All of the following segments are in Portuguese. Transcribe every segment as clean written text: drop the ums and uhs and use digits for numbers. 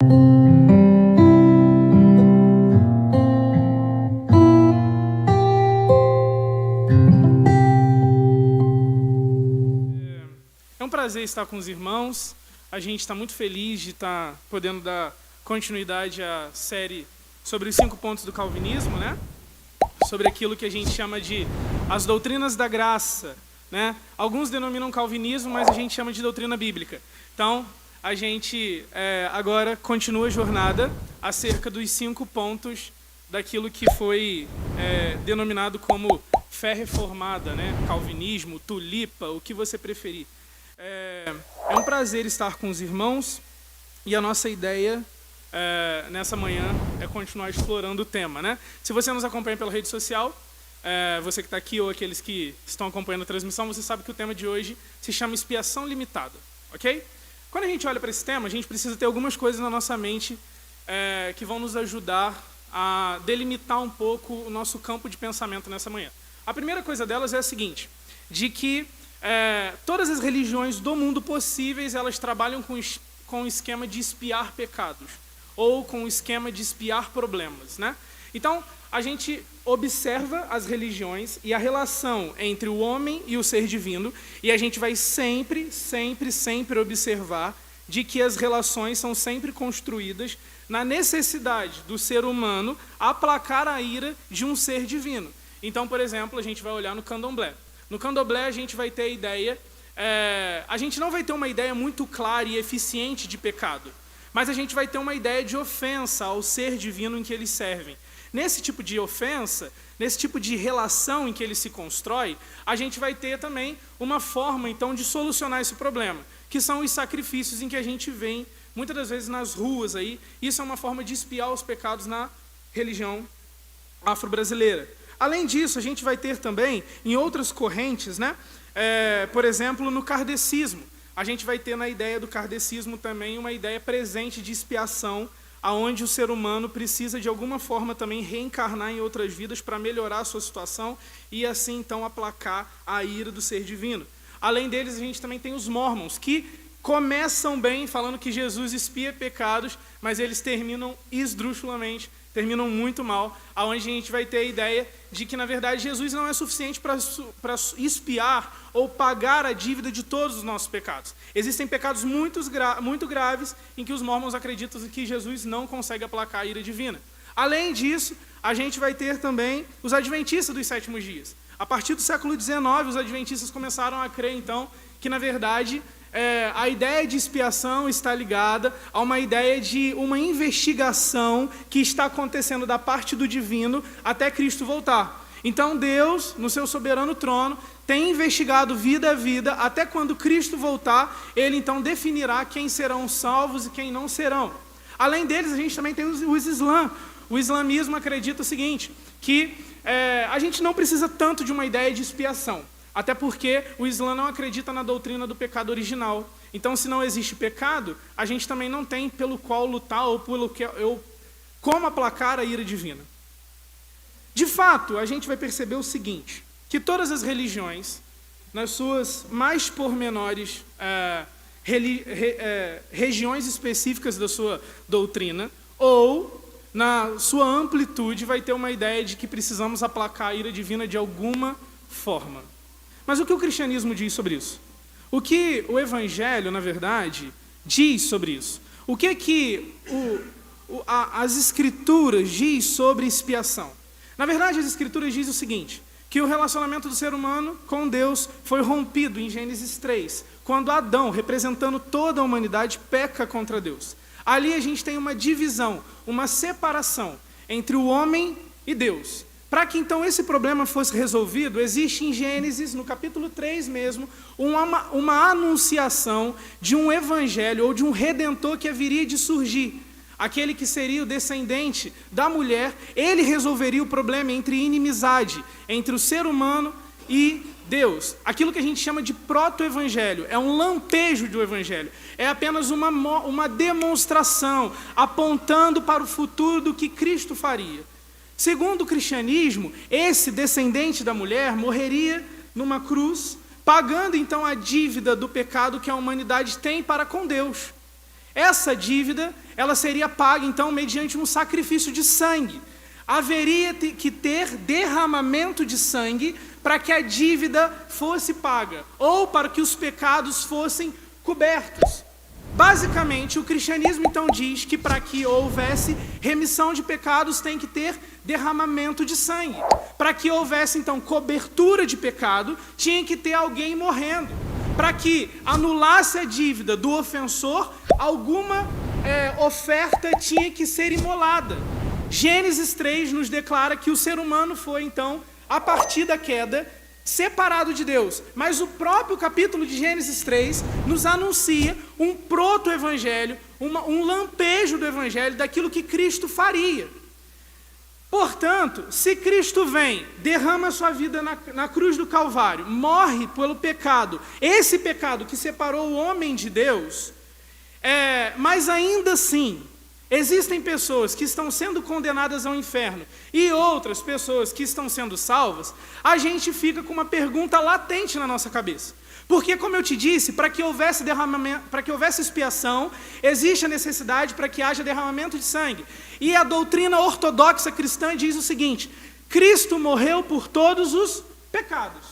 É um prazer estar com os irmãos. A gente está muito feliz de estar podendo dar continuidade à série sobre os 5 pontos do calvinismo, né? Sobre aquilo que a gente chama de as doutrinas da graça, né? Alguns denominam calvinismo, mas a gente chama de doutrina bíblica. Então, a gente agora continua a jornada acerca dos 5 pontos daquilo que foi denominado como fé reformada, né? Calvinismo, tulipa, o que você preferir. É um prazer estar com os irmãos e a nossa ideia nessa manhã é continuar explorando o tema, né? Se você nos acompanha pela rede social, você que está aqui ou aqueles que estão acompanhando a transmissão, você sabe que o tema de hoje se chama expiação limitada, ok? Quando a gente olha para esse tema, a gente precisa ter algumas coisas na nossa mente que vão nos ajudar a delimitar um pouco o nosso campo de pensamento nessa manhã. A primeira coisa delas é a seguinte, de que todas as religiões do mundo possíveis, elas trabalham com o esquema de expiar pecados, ou com o esquema de expiar problemas, né? Então, a gente observa as religiões e a relação entre o homem e o ser divino, e a gente vai sempre observar de que as relações são sempre construídas na necessidade do ser humano aplacar a ira de um ser divino. Então, por exemplo, a gente vai olhar no candomblé. No candomblé a gente vai ter a ideia, a gente não vai ter uma ideia muito clara e eficiente de pecado, mas a gente vai ter uma ideia de ofensa ao ser divino em que eles servem. Nesse tipo de ofensa, nesse tipo de relação em que ele se constrói, a gente vai ter também uma forma, então, de solucionar esse problema, que são os sacrifícios em que a gente vê, muitas das vezes, nas ruas aí. Isso é uma forma de expiar os pecados na religião afro-brasileira. Além disso, a gente vai ter também, em outras correntes, né? Por exemplo, no kardecismo. A gente vai ter na ideia do kardecismo também uma ideia presente de expiação, aonde o ser humano precisa, de alguma forma, também reencarnar em outras vidas para melhorar a sua situação e, assim, então, aplacar a ira do ser divino. Além deles, a gente também tem os mormons, que começam bem falando que Jesus expia pecados, mas eles terminam esdrúxulamente, terminam muito mal, aonde a gente vai ter a ideia de que, na verdade, Jesus não é suficiente para expiar ou pagar a dívida de todos os nossos pecados. Existem pecados muito graves em que os mormons acreditam que Jesus não consegue aplacar a ira divina. Além disso, a gente vai ter também os adventistas dos 7º dias. A partir do século XIX, os adventistas começaram a crer, então, que, na verdade, a ideia de expiação está ligada a uma ideia de uma investigação que está acontecendo da parte do divino até Cristo voltar. Então Deus, no seu soberano trono, tem investigado vida a vida, até quando Cristo voltar, ele então definirá quem serão salvos e quem não serão. Além deles, a gente também tem os islã. O islamismo acredita o seguinte, que a gente não precisa tanto de uma ideia de expiação. Até porque o Islã não acredita na doutrina do pecado original. Então, se não existe pecado, a gente também não tem pelo qual lutar ou como aplacar a ira divina. De fato, a gente vai perceber o seguinte, que todas as religiões, nas suas mais pormenores regiões específicas da sua doutrina, ou na sua amplitude, vai ter uma ideia de que precisamos aplacar a ira divina de alguma forma. Mas o que o cristianismo diz sobre isso? O que o evangelho, na verdade, diz sobre isso? O que as escrituras diz sobre expiação? Na verdade, as escrituras dizem o seguinte, que o relacionamento do ser humano com Deus foi rompido em Gênesis 3, quando Adão, representando toda a humanidade, peca contra Deus. Ali a gente tem uma divisão, uma separação entre o homem e Deus. Para que então esse problema fosse resolvido, existe em Gênesis, no capítulo 3 mesmo, uma anunciação de um evangelho ou de um redentor que haveria de surgir. Aquele que seria o descendente da mulher, ele resolveria o problema entre inimizade, entre o ser humano e Deus. Aquilo que a gente chama de proto-evangelho, é um lampejo do evangelho. É apenas uma demonstração, apontando para o futuro do que Cristo faria. Segundo o cristianismo, esse descendente da mulher morreria numa cruz, pagando então a dívida do pecado que a humanidade tem para com Deus. Essa dívida ela seria paga, então, mediante um sacrifício de sangue. Haveria que ter derramamento de sangue para que a dívida fosse paga, ou para que os pecados fossem cobertos. Basicamente, o cristianismo então diz que para que houvesse remissão de pecados tem que ter derramamento de sangue. Para que houvesse então cobertura de pecado, tinha que ter alguém morrendo. Para que anulasse a dívida do ofensor, alguma oferta tinha que ser imolada. Gênesis 3 nos declara que o ser humano foi então, a partir da queda, separado de Deus. Mas o próprio capítulo de Gênesis 3 nos anuncia um proto-evangelho, um lampejo do evangelho daquilo que Cristo faria. Portanto, se Cristo vem, derrama sua vida na cruz do Calvário, morre pelo pecado, esse pecado que separou o homem de Deus, mas ainda assim, existem pessoas que estão sendo condenadas ao inferno e outras pessoas que estão sendo salvas, a gente fica com uma pergunta latente na nossa cabeça. Porque, como eu te disse, para que houvesse derramamento, para que houvesse expiação, existe a necessidade para que haja derramamento de sangue. E a doutrina ortodoxa cristã diz o seguinte: Cristo morreu por todos os pecados.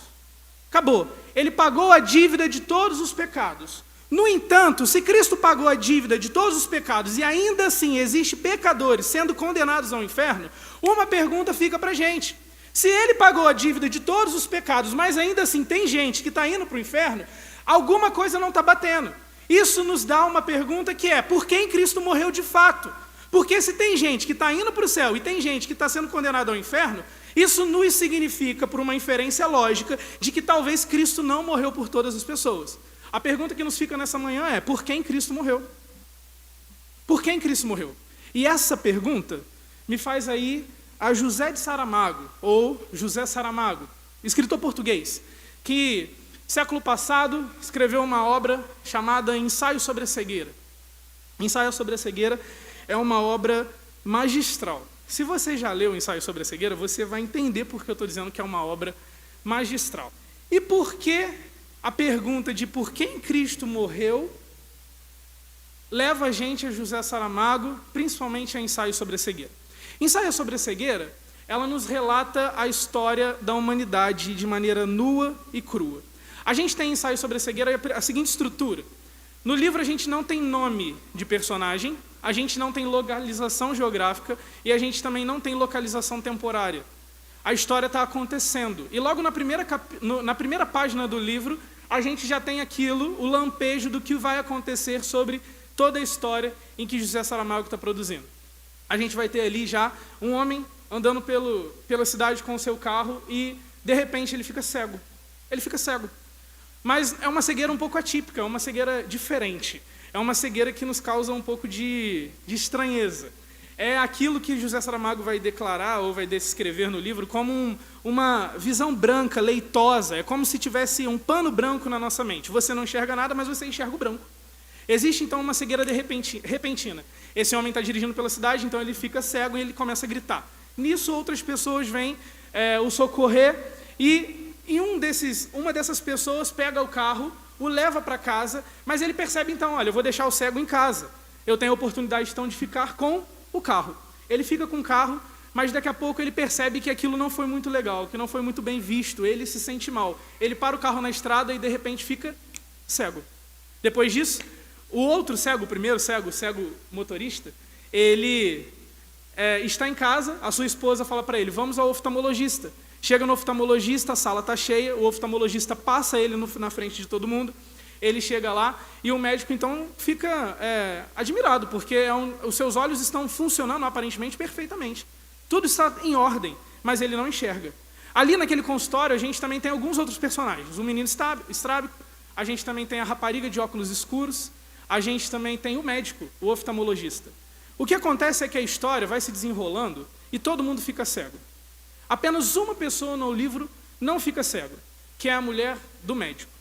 Acabou. Ele pagou a dívida de todos os pecados. No entanto, se Cristo pagou a dívida de todos os pecados e ainda assim existe pecadores sendo condenados ao inferno, uma pergunta fica para a gente. Se ele pagou a dívida de todos os pecados, mas ainda assim tem gente que está indo para o inferno, alguma coisa não está batendo. Isso nos dá uma pergunta que é: por quem Cristo morreu de fato? Porque se tem gente que está indo para o céu e tem gente que está sendo condenada ao inferno, isso nos significa, por uma inferência lógica, de que talvez Cristo não morreu por todas as pessoas. A pergunta que nos fica nessa manhã é: por quem Cristo morreu? Por quem Cristo morreu? E essa pergunta me faz aí a José de Saramago, ou José Saramago, escritor português, que, século passado, escreveu uma obra chamada Ensaio sobre a Cegueira. Ensaio sobre a Cegueira é uma obra magistral. Se você já leu Ensaio sobre a Cegueira, você vai entender por que eu estou dizendo que é uma obra magistral. E por que a pergunta de por quem Cristo morreu leva a gente a José Saramago, principalmente a Ensaio sobre a Cegueira. Ensaio sobre a Cegueira, ela nos relata a história da humanidade de maneira nua e crua. A gente tem Ensaio sobre a Cegueira a seguinte estrutura. No livro a gente não tem nome de personagem, a gente não tem localização geográfica e a gente também não tem localização temporária. A história está acontecendo. E logo na primeira página do livro, a gente já tem aquilo, o lampejo do que vai acontecer sobre toda a história em que José Saramago está produzindo. A gente vai ter ali já um homem andando pela cidade com o seu carro e, de repente, ele fica cego. Ele fica cego. Mas é uma cegueira um pouco atípica, é uma cegueira diferente. É uma cegueira que nos causa um pouco de estranheza. É aquilo que José Saramago vai declarar ou vai descrever no livro como uma visão branca, leitosa. É como se tivesse um pano branco na nossa mente. Você não enxerga nada, mas você enxerga o branco. Existe, então, uma cegueira repentina. Esse homem está dirigindo pela cidade, então ele fica cego e ele começa a gritar. Nisso, outras pessoas vêm o socorrer e uma dessas pessoas pega o carro, o leva para casa, mas ele percebe, então, olha, eu vou deixar o cego em casa. Eu tenho a oportunidade, então, de ficar com o carro. Ele fica com o carro, mas daqui a pouco ele percebe que aquilo não foi muito legal, que não foi muito bem visto, ele se sente mal. Ele para o carro na estrada e, de repente, fica cego. Depois disso, o outro cego, o primeiro cego, o cego motorista, ele está em casa, a sua esposa fala para ele: vamos ao oftalmologista. Chega no oftalmologista, a sala está cheia, o oftalmologista passa ele na frente de todo mundo, ele chega lá e o médico então fica admirado, porque os seus olhos estão funcionando aparentemente perfeitamente. Tudo está em ordem, mas ele não enxerga. Ali naquele consultório a gente também tem alguns outros personagens. O menino estrábico, a gente também tem a rapariga de óculos escuros, a gente também tem o médico, o oftalmologista. O que acontece é que a história vai se desenrolando e todo mundo fica cego. Apenas uma pessoa no livro não fica cego, que é a mulher do médico.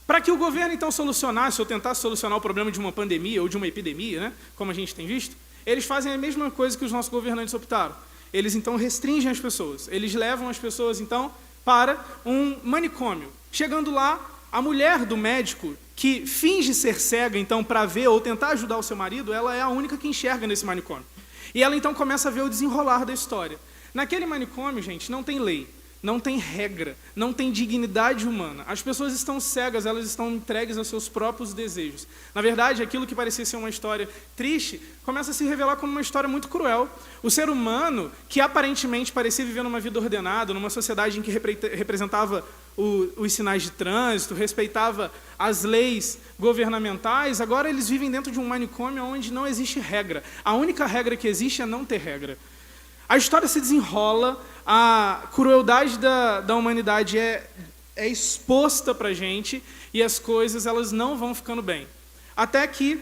Para que o governo então solucionasse ou tentasse solucionar o problema de uma pandemia ou de uma epidemia, né, como a gente tem visto, eles fazem a mesma coisa que os nossos governantes optaram. Eles então restringem as pessoas, eles levam as pessoas então para um manicômio. Chegando lá, a mulher do médico, que finge ser cega, então, para ver ou tentar ajudar o seu marido, ela é a única que enxerga nesse manicômio. E ela, então, começa a ver o desenrolar da história. Naquele manicômio, gente, não tem lei, não tem regra, não tem dignidade humana. As pessoas estão cegas, elas estão entregues aos seus próprios desejos. Na verdade, aquilo que parecia ser uma história triste, começa a se revelar como uma história muito cruel. O ser humano, que aparentemente parecia viver numa vida ordenada, numa sociedade em que representava os sinais de trânsito, respeitava as leis governamentais, agora eles vivem dentro de um manicômio onde não existe regra. A única regra que existe é não ter regra. A história se desenrola, a crueldade da humanidade é exposta para a gente e as coisas elas não vão ficando bem. Até que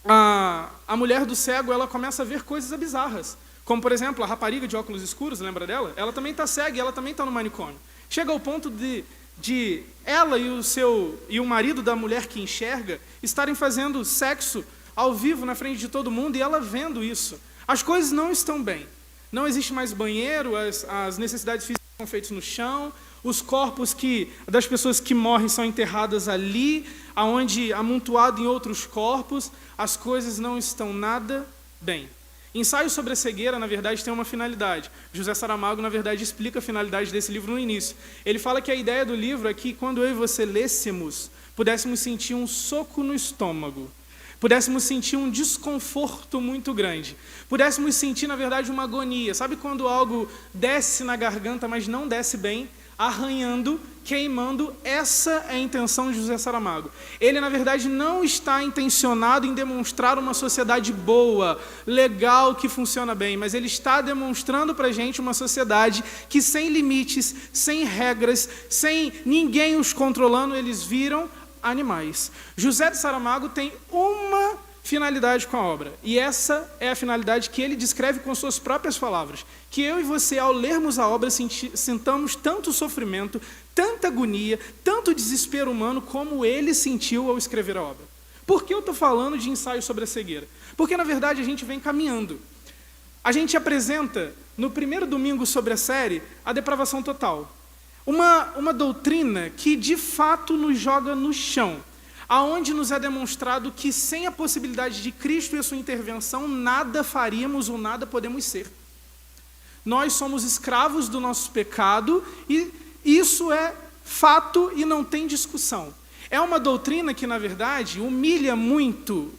a mulher do cego ela começa a ver coisas bizarras. Como, por exemplo, a rapariga de óculos escuros, lembra dela? Ela também está cega e ela também está no manicômio. Chega ao ponto de ela e o marido da mulher que enxerga estarem fazendo sexo ao vivo na frente de todo mundo e ela vendo isso. As coisas não estão bem. Não existe mais banheiro, as necessidades físicas são feitas no chão, os corpos das pessoas que morrem são enterradas ali, aonde amontoado em outros corpos, as coisas não estão nada bem. Ensaio sobre a cegueira, na verdade, tem uma finalidade. José Saramago, na verdade, explica a finalidade desse livro no início. Ele fala que a ideia do livro é que, quando eu e você lêssemos, pudéssemos sentir um soco no estômago, pudéssemos sentir um desconforto muito grande, pudéssemos sentir, na verdade, uma agonia. Sabe quando algo desce na garganta, mas não desce bem? Arranhando, queimando, essa é a intenção de José Saramago. Ele, na verdade, não está intencionado em demonstrar uma sociedade boa, legal, que funciona bem, mas ele está demonstrando para a gente uma sociedade que, sem limites, sem regras, sem ninguém os controlando, eles viram animais. José de Saramago tem uma finalidade com a obra, e essa é a finalidade que ele descreve com suas próprias palavras, que eu e você, ao lermos a obra, sintamos tanto sofrimento, tanta agonia, tanto desespero humano, como ele sentiu ao escrever a obra. Por que eu estou falando de ensaio sobre a cegueira? Porque, na verdade, a gente vem caminhando. A gente apresenta, no primeiro domingo sobre a série, a depravação total. Uma doutrina que, de fato, nos joga no chão, aonde nos é demonstrado que, sem a possibilidade de Cristo e a sua intervenção, nada faríamos ou nada podemos ser. Nós somos escravos do nosso pecado e isso é fato e não tem discussão. É uma doutrina que, na verdade, humilha muito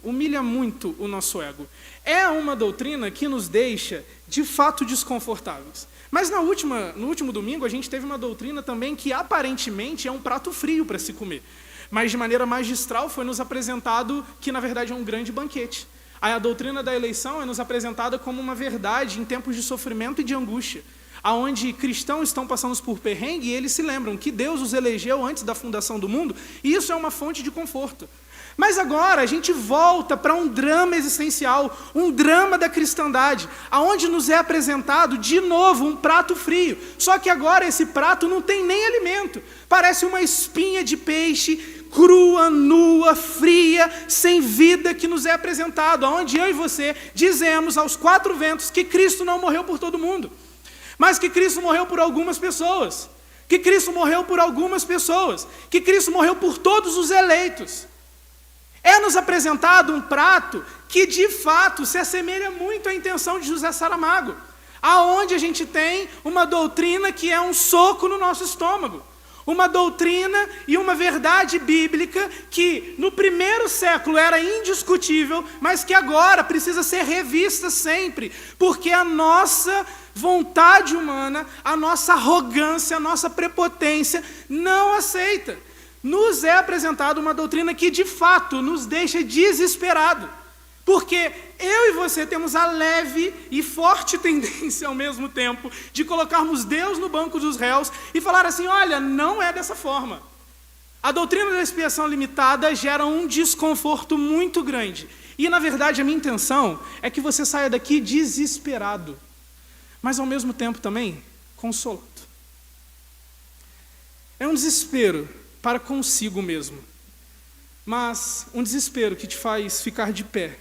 o nosso ego. É uma doutrina que nos deixa, de fato, desconfortáveis. Mas no último domingo, a gente teve uma doutrina também que, aparentemente, é um prato frio para se comer. Mas, de maneira magistral, foi nos apresentado que, na verdade, é um grande banquete. A doutrina da eleição é nos apresentada como uma verdade em tempos de sofrimento e de angústia, aonde cristãos estão passando por perrengue e eles se lembram que Deus os elegeu antes da fundação do mundo, e isso é uma fonte de conforto. Mas agora a gente volta para um drama existencial, um drama da cristandade, aonde nos é apresentado de novo um prato frio. Só que agora esse prato não tem nem alimento. Parece uma espinha de peixe, crua, nua, fria, sem vida, que nos é apresentado, aonde eu e você dizemos aos quatro ventos que Cristo não morreu por todo mundo, mas que Cristo morreu por algumas pessoas, que Cristo morreu por algumas pessoas, que Cristo morreu por todos os eleitos. É-nos apresentado um prato que, de fato, se assemelha muito à intenção de José Saramago, aonde a gente tem uma doutrina que é um soco no nosso estômago, uma doutrina e uma verdade bíblica que, no primeiro século, era indiscutível, mas que agora precisa ser revista sempre, porque a nossa vontade humana, a nossa arrogância, a nossa prepotência não aceita. Nos é apresentada uma doutrina que, de fato, nos deixa desesperados. Porque eu e você temos a leve e forte tendência, ao mesmo tempo, de colocarmos Deus no banco dos réus e falar assim, olha, não é dessa forma. A doutrina da expiação limitada gera um desconforto muito grande. E, na verdade, a minha intenção é que você saia daqui desesperado, mas, ao mesmo tempo, também consolado. É um desespero para consigo mesmo, mas um desespero que te faz ficar de pé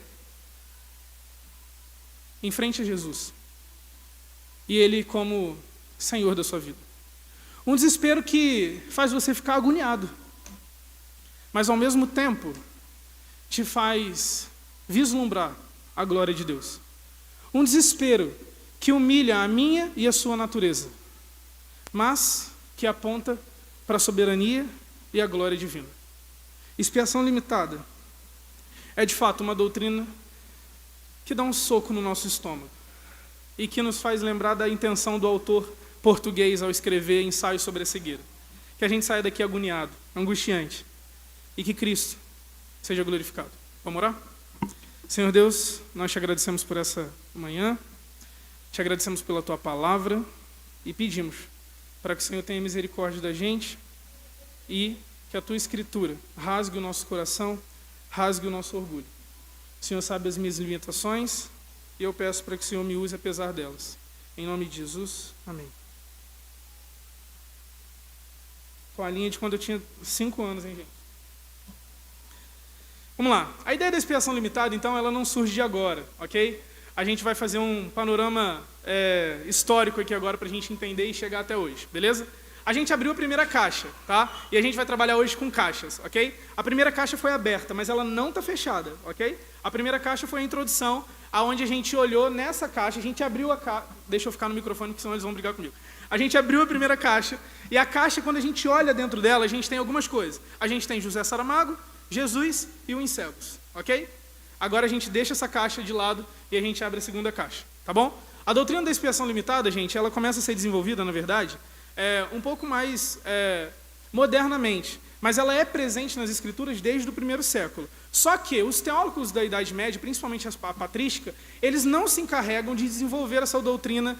em frente a Jesus e Ele como Senhor da sua vida. Um desespero que faz você ficar agoniado, mas ao mesmo tempo te faz vislumbrar a glória de Deus. Um desespero que humilha a minha e a sua natureza, mas que aponta para a soberania e a glória divina. Expiação limitada é de fato uma doutrina que dá um soco no nosso estômago e que nos faz lembrar da intenção do autor português ao escrever Ensaio sobre a Cegueira. Que a gente saia daqui agoniado, angustiante, e que Cristo seja glorificado. Vamos orar? Senhor Deus, nós te agradecemos por essa manhã, te agradecemos pela tua palavra e pedimos para que o Senhor tenha misericórdia da gente e que a tua escritura rasgue o nosso coração, rasgue o nosso orgulho. O Senhor sabe as minhas limitações e eu peço para que o Senhor me use apesar delas. Em nome de Jesus, amém. Com a linha de quando eu tinha 5 anos, hein, gente? Vamos lá. A ideia da expiação limitada, então, ela não surge de agora, ok? A gente vai fazer um panorama histórico aqui agora para a gente entender e chegar até hoje, beleza? A gente abriu a primeira caixa, tá? E a gente vai trabalhar hoje com caixas, ok? A primeira caixa foi aberta, mas ela não está fechada, ok? A primeira caixa foi a introdução, aonde a gente olhou nessa caixa, a gente abriu a caixa... Deixa eu ficar no microfone, porque senão eles vão brigar comigo. A gente abriu a primeira caixa, e a caixa, quando a gente olha dentro dela, a gente tem algumas coisas. A gente tem José Saramago, Jesus e o Encélus, ok? Agora a gente deixa essa caixa de lado e a gente abre a segunda caixa, tá bom? A doutrina da expiação limitada, gente, ela começa a ser desenvolvida, na verdade, um pouco mais modernamente, mas ela é presente nas escrituras desde o primeiro século. Só que os teólogos da Idade Média, principalmente a patrística, eles não se encarregam de desenvolver essa doutrina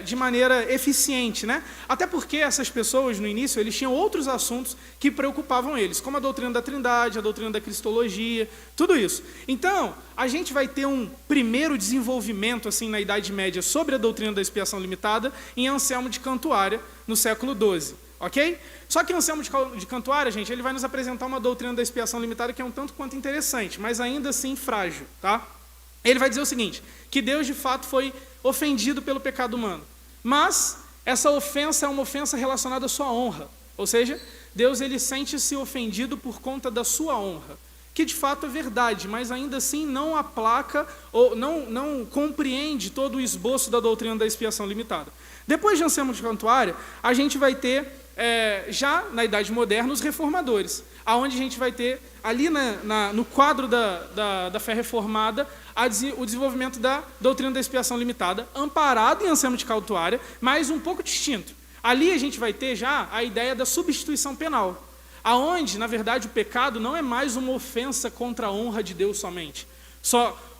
de maneira eficiente, né? Até porque essas pessoas, no início, eles tinham outros assuntos que preocupavam eles, como a doutrina da Trindade, a doutrina da Cristologia, tudo isso. Então, a gente vai ter um primeiro desenvolvimento assim na Idade Média sobre a doutrina da expiação limitada em Anselmo de Cantuária, no século XII, ok? Só que Anselmo de Cantuária, gente, ele vai nos apresentar uma doutrina da expiação limitada que é um tanto quanto interessante, mas ainda assim frágil, tá? Ele vai dizer o seguinte, que Deus de fato foi ofendido pelo pecado humano, mas essa ofensa é uma ofensa relacionada à sua honra, ou seja, Deus ele sente-se ofendido por conta da sua honra, que de fato é verdade, mas ainda assim não aplaca ou não compreende todo o esboço da doutrina da expiação limitada. Depois de Anselmo de Cantuária, a gente vai ter já na Idade Moderna os reformadores, aonde a gente vai ter ali no quadro da fé reformada o desenvolvimento da doutrina da expiação limitada, amparado em Anselmo de Cantuária, mas um pouco distinto. Ali a gente vai ter já a ideia da substituição penal, aonde, na verdade, o pecado não é mais uma ofensa contra a honra de Deus somente,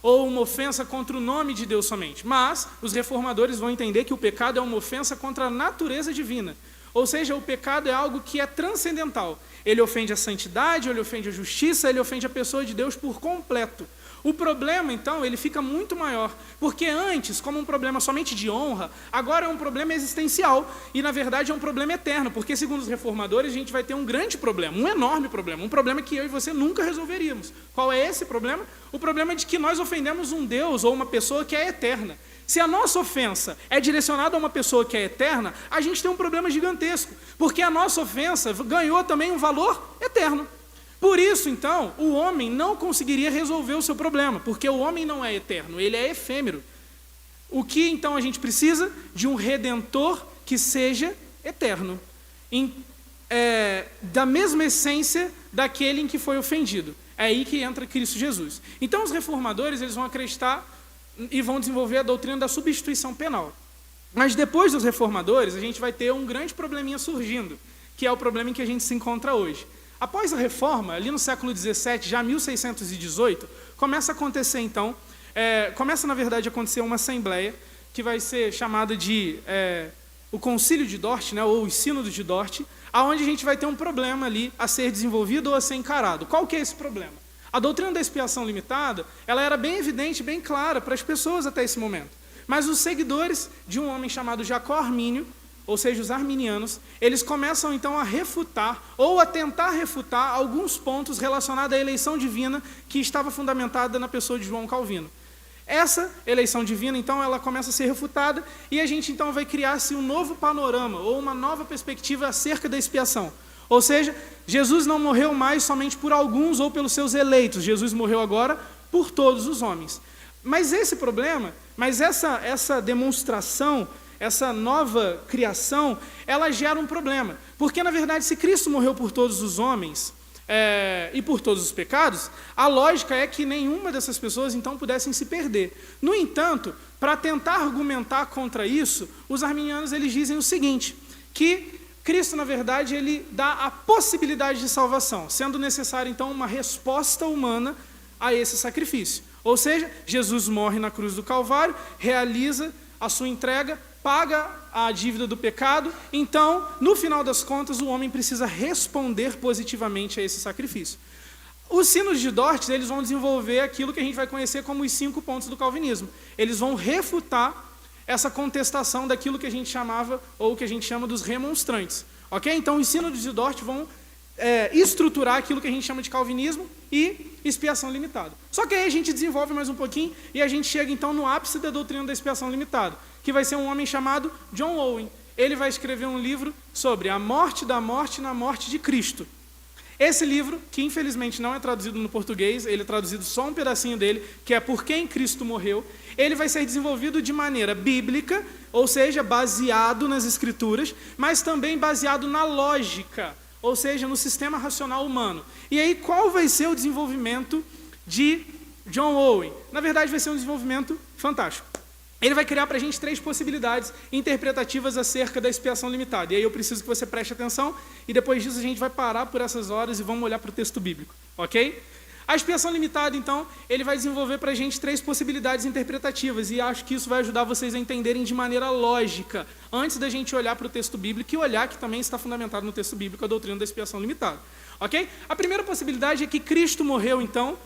ou uma ofensa contra o nome de Deus somente, mas os reformadores vão entender que o pecado é uma ofensa contra a natureza divina, ou seja, o pecado é algo que é transcendental. Ele ofende a santidade, ele ofende a justiça, ele ofende a pessoa de Deus por completo. O problema, então, ele fica muito maior, porque antes, como um problema somente de honra, agora é um problema existencial, e na verdade é um problema eterno, porque segundo os reformadores a gente vai ter um grande problema, um enorme problema, um problema que eu e você nunca resolveríamos. Qual é esse problema? O problema é de que nós ofendemos um Deus ou uma pessoa que é eterna. Se a nossa ofensa é direcionada a uma pessoa que é eterna, a gente tem um problema gigantesco, porque a nossa ofensa ganhou também um valor eterno. Por isso, então, o homem não conseguiria resolver o seu problema, porque o homem não é eterno, ele é efêmero. O que, então, a gente precisa? De um Redentor que seja eterno, da mesma essência daquele em que foi ofendido. É aí que entra Cristo Jesus. Então, os reformadores eles vão acreditar e vão desenvolver a doutrina da substituição penal. Mas depois dos reformadores, a gente vai ter um grande probleminha surgindo, que é o problema em que a gente se encontra hoje. Após a reforma, ali no século XVII, já 1618, começa a acontecer, então, na verdade, a acontecer uma assembleia, que vai ser chamada de o Concílio de Dort, né, ou o Sínodo de Dort, onde a gente vai ter um problema ali a ser desenvolvido ou a ser encarado. Qual que é esse problema? A doutrina da expiação limitada, ela era bem evidente, bem clara para as pessoas até esse momento. Mas os seguidores de um homem chamado Jacó Armínio, ou seja, os arminianos, eles começam então a refutar, ou a tentar refutar, alguns pontos relacionados à eleição divina que estava fundamentada na pessoa de João Calvino. Essa eleição divina, então, ela começa a ser refutada, e a gente então vai criar-se um novo panorama, ou uma nova perspectiva acerca da expiação. Ou seja, Jesus não morreu mais somente por alguns ou pelos seus eleitos. Jesus morreu agora por todos os homens. Mas essa demonstração, essa nova criação, ela gera um problema. Porque, na verdade, se Cristo morreu por todos os homens e por todos os pecados, a lógica é que nenhuma dessas pessoas, então, pudessem se perder. No entanto, para tentar argumentar contra isso, os arminianos eles dizem o seguinte, que Cristo, na verdade, ele dá a possibilidade de salvação, sendo necessária, então, uma resposta humana a esse sacrifício. Ou seja, Jesus morre na cruz do Calvário, realiza a sua entrega, paga a dívida do pecado, então, no final das contas, o homem precisa responder positivamente a esse sacrifício. Os sinos de Dort, eles vão desenvolver aquilo que a gente vai conhecer como os 5 pontos do calvinismo. Eles vão refutar essa contestação daquilo que a gente chamava, ou que a gente chama dos remonstrantes. Ok? Então, os sinos de Dort vão estruturar aquilo que a gente chama de calvinismo e expiação limitada. Só que aí a gente desenvolve mais um pouquinho e a gente chega então no ápice da doutrina da expiação limitada, que vai ser um homem chamado John Owen. Ele vai escrever um livro sobre a morte da morte na morte de Cristo. Esse livro, que infelizmente não é traduzido no português, ele é traduzido só um pedacinho dele, que é Por Quem Cristo Morreu, ele vai ser desenvolvido de maneira bíblica, ou seja, baseado nas Escrituras, mas também baseado na lógica, ou seja, no sistema racional humano. E aí, qual vai ser o desenvolvimento de John Owen? Na verdade, vai ser um desenvolvimento fantástico. Ele vai criar para a gente 3 possibilidades interpretativas acerca da expiação limitada. E aí eu preciso que você preste atenção, e depois disso a gente vai parar por essas horas e vamos olhar para o texto bíblico, ok? A expiação limitada, então, ele vai desenvolver para a gente 3 possibilidades interpretativas, e acho que isso vai ajudar vocês a entenderem de maneira lógica, antes da gente olhar para o texto bíblico, e olhar que também está fundamentado no texto bíblico a doutrina da expiação limitada, ok? A primeira possibilidade é que Cristo morreu, então,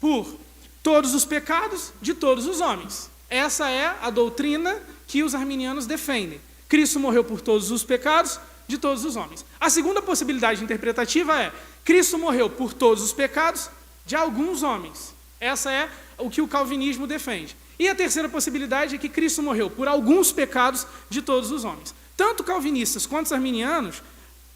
por todos os pecados de todos os homens. Essa é a doutrina que os arminianos defendem. Cristo morreu por todos os pecados de todos os homens. A segunda possibilidade interpretativa é: Cristo morreu por todos os pecados de alguns homens. Essa é o que o calvinismo defende. E a terceira possibilidade é que Cristo morreu por alguns pecados de todos os homens. Tanto calvinistas quanto os arminianos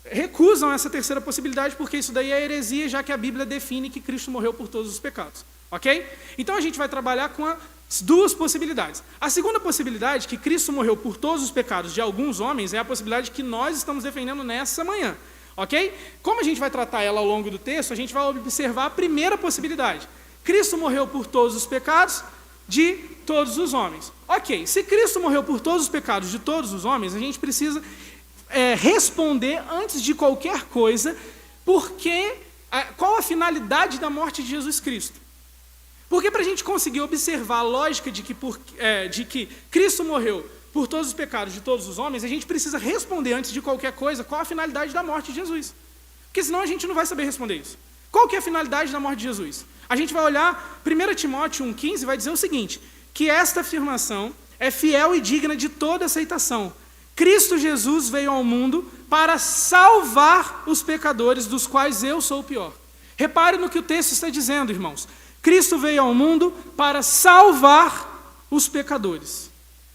recusam essa terceira possibilidade, porque isso daí é heresia, já que a Bíblia define que Cristo morreu por todos os pecados. Ok? Então a gente vai trabalhar com as 2 possibilidades. A segunda possibilidade, que Cristo morreu por todos os pecados de alguns homens, é a possibilidade que nós estamos defendendo nessa manhã. Ok? Como a gente vai tratar ela ao longo do texto, a gente vai observar a primeira possibilidade. Cristo morreu por todos os pecados de todos os homens. Ok, se Cristo morreu por todos os pecados de todos os homens, a gente precisa responder, antes de qualquer coisa, qual a finalidade da morte de Jesus Cristo. Porque para a gente conseguir observar a lógica de que Cristo morreu por todos os pecados de todos os homens, a gente precisa responder, antes de qualquer coisa, qual a finalidade da morte de Jesus. Porque senão a gente não vai saber responder isso. Qual que é a finalidade da morte de Jesus? A gente vai olhar 1 Timóteo 1,15 e vai dizer o seguinte, que esta afirmação é fiel e digna de toda aceitação. Cristo Jesus veio ao mundo para salvar os pecadores, dos quais eu sou o pior. Repare no que o texto está dizendo, irmãos. Cristo veio ao mundo para salvar os pecadores.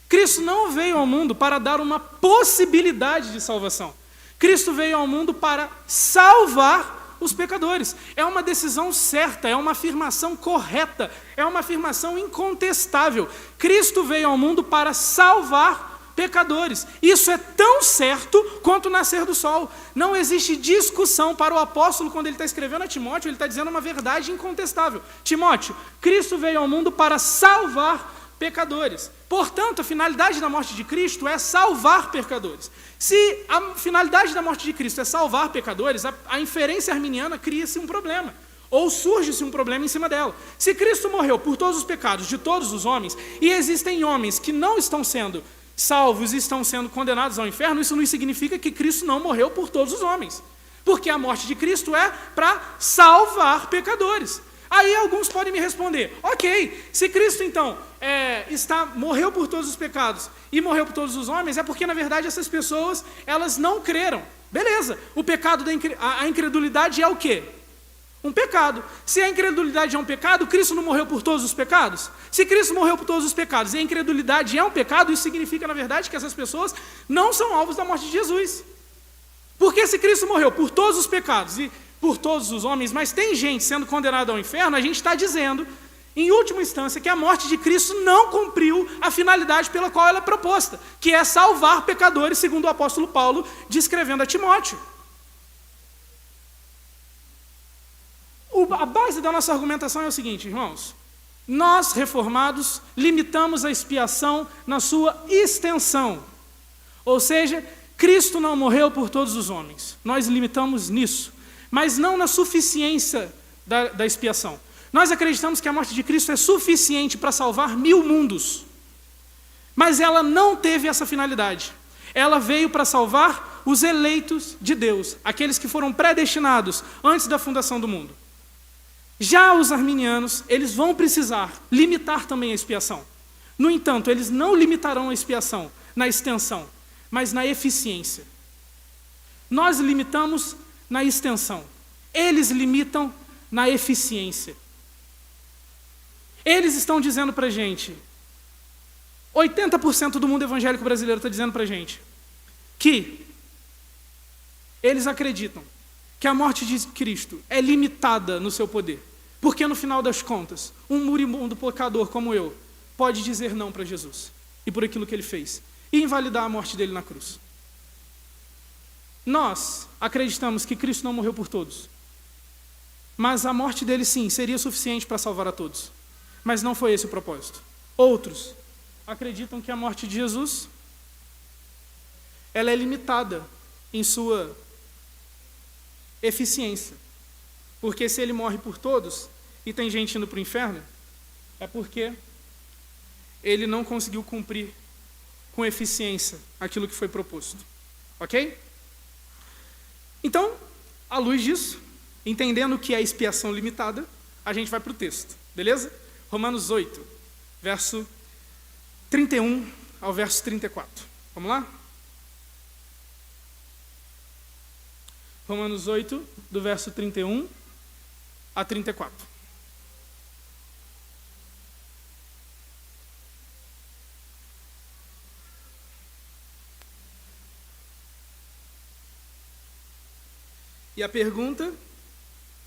Cristo não veio ao mundo para dar uma possibilidade de salvação. Cristo veio ao mundo para salvar os pecadores. É uma decisão certa, é uma afirmação correta, é uma afirmação incontestável. Cristo veio ao mundo para salvar pecadores. Isso é tão certo quanto o nascer do sol. Não existe discussão para o apóstolo quando ele está escrevendo a Timóteo, ele está dizendo uma verdade incontestável. Timóteo, Cristo veio ao mundo para salvar pecadores. Portanto, a finalidade da morte de Cristo é salvar pecadores. Se a finalidade da morte de Cristo é salvar pecadores, a inferência arminiana cria-se um problema, ou surge-se um problema em cima dela. Se Cristo morreu por todos os pecados de todos os homens, e existem homens que não estão sendo salvos e estão sendo condenados ao inferno, isso não significa que Cristo não morreu por todos os homens. Porque a morte de Cristo é para salvar pecadores. Aí alguns podem me responder, ok, se Cristo então morreu por todos os pecados e morreu por todos os homens, é porque na verdade essas pessoas, elas não creram. Beleza, o pecado a incredulidade é o quê? Um pecado. Se a incredulidade é um pecado, Cristo não morreu por todos os pecados? Se Cristo morreu por todos os pecados e a incredulidade é um pecado, isso significa na verdade que essas pessoas não são alvos da morte de Jesus. Porque se Cristo morreu por todos os pecados e por todos os homens, mas tem gente sendo condenada ao inferno, a gente está dizendo, em última instância, que a morte de Cristo não cumpriu a finalidade pela qual ela é proposta, que é salvar pecadores, segundo o apóstolo Paulo, descrevendo a Timóteo. A base da nossa argumentação é o seguinte, irmãos. Nós, reformados, limitamos a expiação na sua extensão. Ou seja, Cristo não morreu por todos os homens. Nós limitamos nisso. Mas não na suficiência da expiação. Nós acreditamos que a morte de Cristo é suficiente para salvar 1000 mundos. Mas ela não teve essa finalidade. Ela veio para salvar os eleitos de Deus, aqueles que foram predestinados antes da fundação do mundo. Já os arminianos, eles vão precisar limitar também a expiação. No entanto, eles não limitarão a expiação na extensão, mas na eficiência. Nós limitamos na extensão. Eles limitam na eficiência. Eles estão dizendo para a gente, 80% do mundo evangélico brasileiro está dizendo para a gente, que eles acreditam que a morte de Cristo é limitada no seu poder. Porque no final das contas, um moribundo pecador como eu pode dizer não para Jesus e por aquilo que ele fez e invalidar a morte dele na cruz. Nós acreditamos que Cristo não morreu por todos, mas a morte dele sim seria suficiente para salvar a todos, mas não foi esse o propósito. Outros acreditam que a morte de Jesus ela é limitada em sua eficiência. Porque se ele morre por todos, e tem gente indo para o inferno, é porque ele não conseguiu cumprir com eficiência aquilo que foi proposto. Ok? Então, à luz disso, entendendo que é expiação limitada, a gente vai para o texto. Beleza? Romanos 8, verso 31 ao verso 34. Vamos lá? Romanos 8, do verso 31 a 34. E a pergunta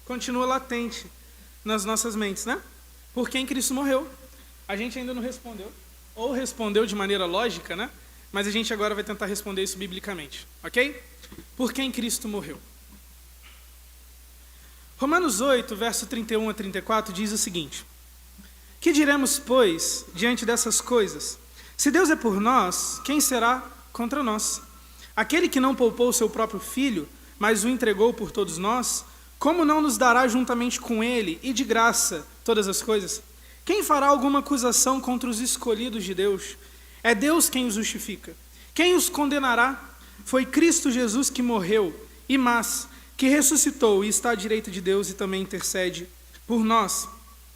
continua latente nas nossas mentes, né? Por quem Cristo morreu? A gente ainda não respondeu, ou respondeu de maneira lógica, né? Mas a gente agora vai tentar responder isso biblicamente, ok? Por quem Cristo morreu? Romanos 8, verso 31 a 34 diz o seguinte: que diremos, pois, diante dessas coisas? Se Deus é por nós, quem será contra nós? Aquele que não poupou o seu próprio filho, mas o entregou por todos nós, como não nos dará juntamente com ele, e de graça, todas as coisas? Quem fará alguma acusação contra os escolhidos de Deus? É Deus quem os justifica. Quem os condenará? Foi Cristo Jesus que morreu, e que ressuscitou e está à direita de Deus e também intercede por nós.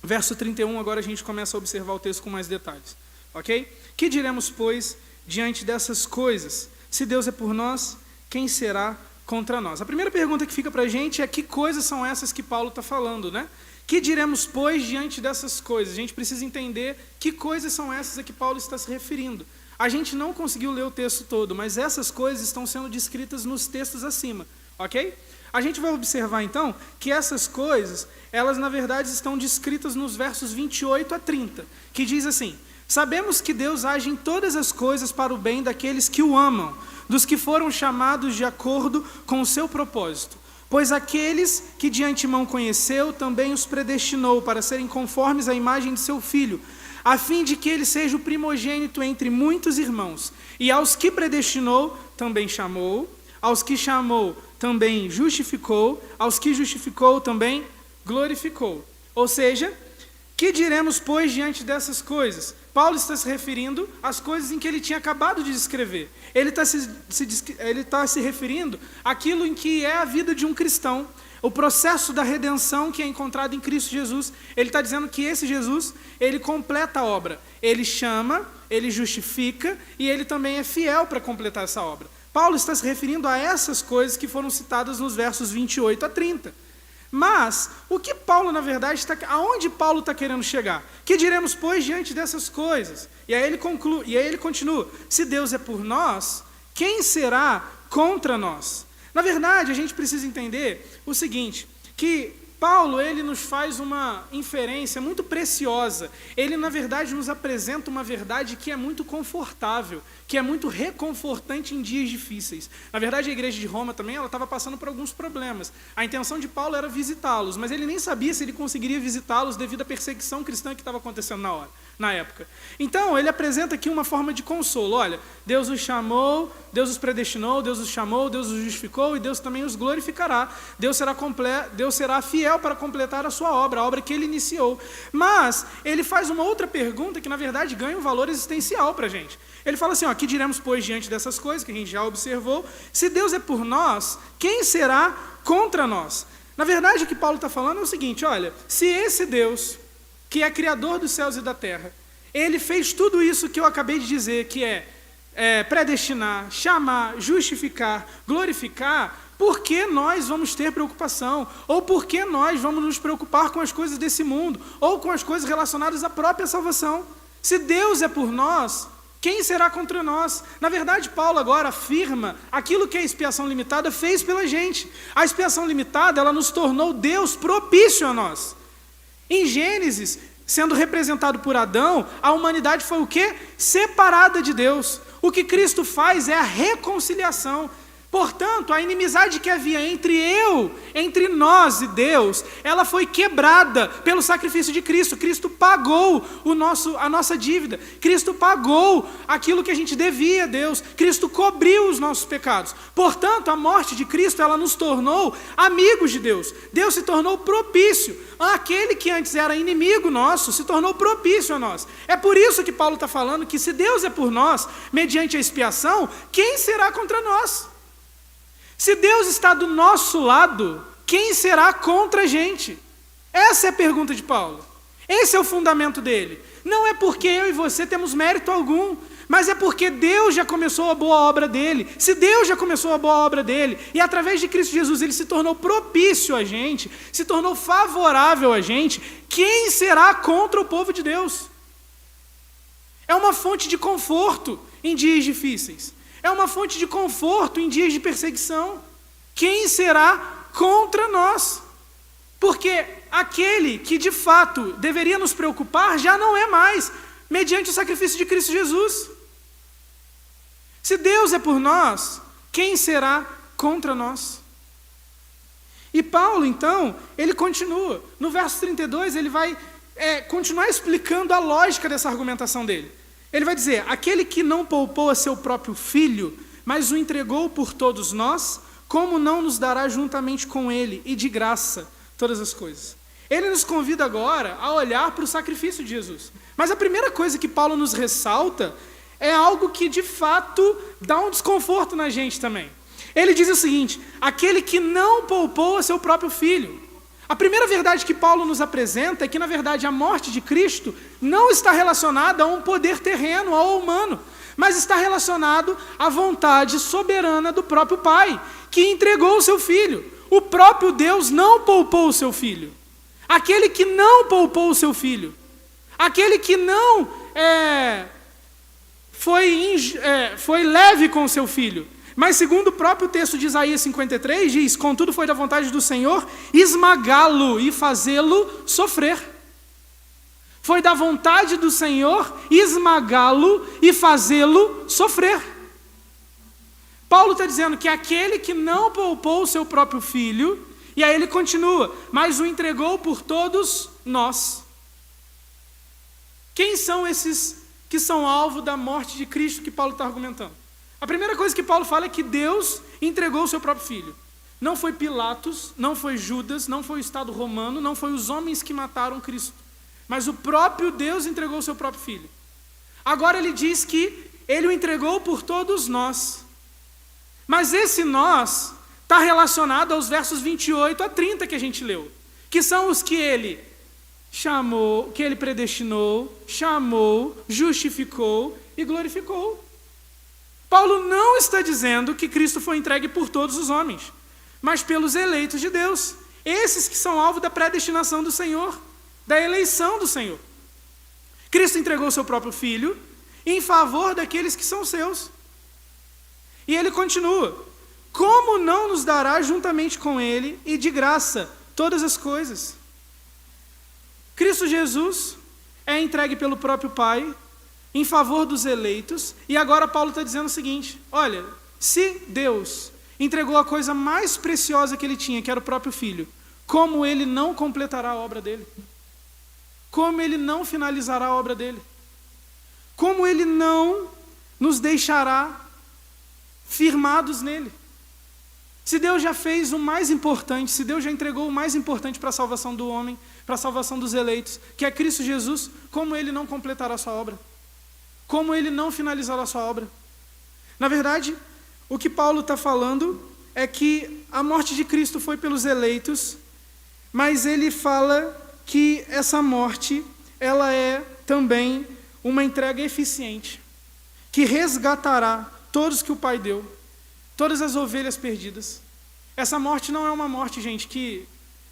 Verso 31, agora a gente começa a observar o texto com mais detalhes. Ok? Que diremos, pois, diante dessas coisas? Se Deus é por nós, quem será contra nós? A primeira pergunta que fica para a gente é que coisas são essas que Paulo está falando, né? Que diremos, pois, diante dessas coisas? A gente precisa entender que coisas são essas a que Paulo está se referindo. A gente não conseguiu ler o texto todo, mas essas coisas estão sendo descritas nos textos acima, ok? A gente vai observar, então, que essas coisas, elas, na verdade, estão descritas nos versos 28 a 30, que diz assim: sabemos que Deus age em todas as coisas para o bem daqueles que o amam, dos que foram chamados de acordo com o seu propósito. Pois aqueles que de antemão conheceu, também os predestinou para serem conformes à imagem de seu Filho, a fim de que ele seja o primogênito entre muitos irmãos. E aos que predestinou, também chamou; aos que chamou, também justificou; aos que justificou, também glorificou. Ou seja, que diremos, pois, diante dessas coisas? Paulo está se referindo às coisas em que ele tinha acabado de descrever. Ele está se referindo àquilo em que é a vida de um cristão, o processo da redenção que é encontrado em Cristo Jesus. Ele está dizendo que esse Jesus, ele completa a obra. Ele chama, ele justifica e ele também é fiel para completar essa obra. Paulo está se referindo a essas coisas que foram citadas nos versos 28 a 30. Mas, o que Paulo, na verdade, aonde Paulo está querendo chegar? Que diremos, pois, diante dessas coisas? E aí ele continua: se Deus é por nós, quem será contra nós? Na verdade, a gente precisa entender o seguinte, que Paulo, ele nos faz uma inferência muito preciosa. Ele, na verdade, nos apresenta uma verdade que é muito confortável, que é muito reconfortante em dias difíceis. Na verdade, a igreja de Roma também, ela estava passando por alguns problemas. A intenção de Paulo era visitá-los, mas ele nem sabia se ele conseguiria visitá-los devido à perseguição cristã que estava acontecendo na época. Então, ele apresenta aqui uma forma de consolo. Olha, Deus os chamou, Deus os predestinou, Deus os chamou, Deus os justificou e Deus também os glorificará. Deus será fiel para completar a sua obra, a obra que ele iniciou. Mas ele faz uma outra pergunta que, na verdade, ganha um valor existencial para a gente. Ele fala assim, ó, que diremos, pois, diante dessas coisas que a gente já observou, se Deus é por nós, quem será contra nós? Na verdade, o que Paulo está falando é o seguinte, olha, se esse Deus, que é criador dos céus e da terra, ele fez tudo isso que eu acabei de dizer, que é predestinar, chamar, justificar, glorificar, por que nós vamos ter preocupação? Ou por que nós vamos nos preocupar com as coisas desse mundo? Ou com as coisas relacionadas à própria salvação? Se Deus é por nós, quem será contra nós? Na verdade, Paulo agora afirma aquilo que a expiação limitada fez pela gente. A expiação limitada, ela nos tornou Deus propício a nós. Em Gênesis, sendo representado por Adão, a humanidade foi o quê? Separada de Deus. O que Cristo faz é a reconciliação. Portanto, a inimizade que havia entre nós e Deus, ela foi quebrada pelo sacrifício de Cristo. Cristo pagou a nossa dívida. Cristo pagou aquilo que a gente devia a Deus. Cristo cobriu os nossos pecados. Portanto, a morte de Cristo, ela nos tornou amigos de Deus. Deus se tornou propício. Aquele que antes era inimigo nosso, se tornou propício a nós. É por isso que Paulo está falando que se Deus é por nós, mediante a expiação, quem será contra nós? Se Deus está do nosso lado, quem será contra a gente? Essa é a pergunta de Paulo. Esse é o fundamento dele. Não é porque eu e você temos mérito algum, mas é porque Deus já começou a boa obra dele. Se Deus já começou a boa obra dele, e através de Cristo Jesus ele se tornou propício a gente, se tornou favorável a gente, quem será contra o povo de Deus? É uma fonte de conforto em dias difíceis. É uma fonte de conforto em dias de perseguição. Quem será contra nós? Porque aquele que de fato deveria nos preocupar já não é mais, mediante o sacrifício de Cristo Jesus. Se Deus é por nós, quem será contra nós? E Paulo, então, ele continua. No verso 32, ele vai continuar explicando a lógica dessa argumentação dele. Ele vai dizer, aquele que não poupou a seu próprio filho, mas o entregou por todos nós, como não nos dará juntamente com ele, e de graça, todas as coisas? Ele nos convida agora a olhar para o sacrifício de Jesus. Mas a primeira coisa que Paulo nos ressalta é algo que de fato dá um desconforto na gente também. Ele diz o seguinte, aquele que não poupou a seu próprio filho. A primeira verdade que Paulo nos apresenta é que, na verdade, a morte de Cristo não está relacionada a um poder terreno ou humano, mas está relacionado à vontade soberana do próprio Pai, que entregou o seu Filho. O próprio Deus não poupou o seu Filho. Aquele que não poupou o seu Filho, aquele que não foi leve com o seu Filho, mas segundo o próprio texto de Isaías 53, diz, contudo foi da vontade do Senhor esmagá-lo e fazê-lo sofrer. Foi da vontade do Senhor esmagá-lo e fazê-lo sofrer. Paulo está dizendo que aquele que não poupou o seu próprio filho, e aí ele continua, mas o entregou por todos nós. Quem são esses que são alvo da morte de Cristo que Paulo está argumentando? A primeira coisa que Paulo fala é que Deus entregou o seu próprio filho. Não foi Pilatos, não foi Judas, não foi o Estado romano, não foi os homens que mataram Cristo. Mas o próprio Deus entregou o seu próprio filho. Agora ele diz que ele o entregou por todos nós. Mas esse nós está relacionado aos versos 28 a 30 que a gente leu. Que são os que ele chamou, que ele predestinou, chamou, justificou e glorificou. Paulo não está dizendo que Cristo foi entregue por todos os homens, mas pelos eleitos de Deus. Esses que são alvo da predestinação do Senhor, da eleição do Senhor. Cristo entregou o seu próprio Filho em favor daqueles que são seus. E ele continua, como não nos dará juntamente com Ele e de graça todas as coisas? Cristo Jesus é entregue pelo próprio Pai em favor dos eleitos, e agora Paulo está dizendo o seguinte: olha, se Deus entregou a coisa mais preciosa que Ele tinha, que era o próprio Filho, como Ele não completará a obra dele? Como Ele não finalizará a obra dele? Como Ele não nos deixará firmados nele? Se Deus já fez o mais importante, se Deus já entregou o mais importante para a salvação do homem, para a salvação dos eleitos, que é Cristo Jesus, como Ele não completará a sua obra? Como Ele não finalizará a sua obra? Na verdade, o que Paulo está falando é que a morte de Cristo foi pelos eleitos, mas ele fala que essa morte, ela é também uma entrega eficiente, que resgatará todos que o Pai deu, todas as ovelhas perdidas. Essa morte não é uma morte, gente,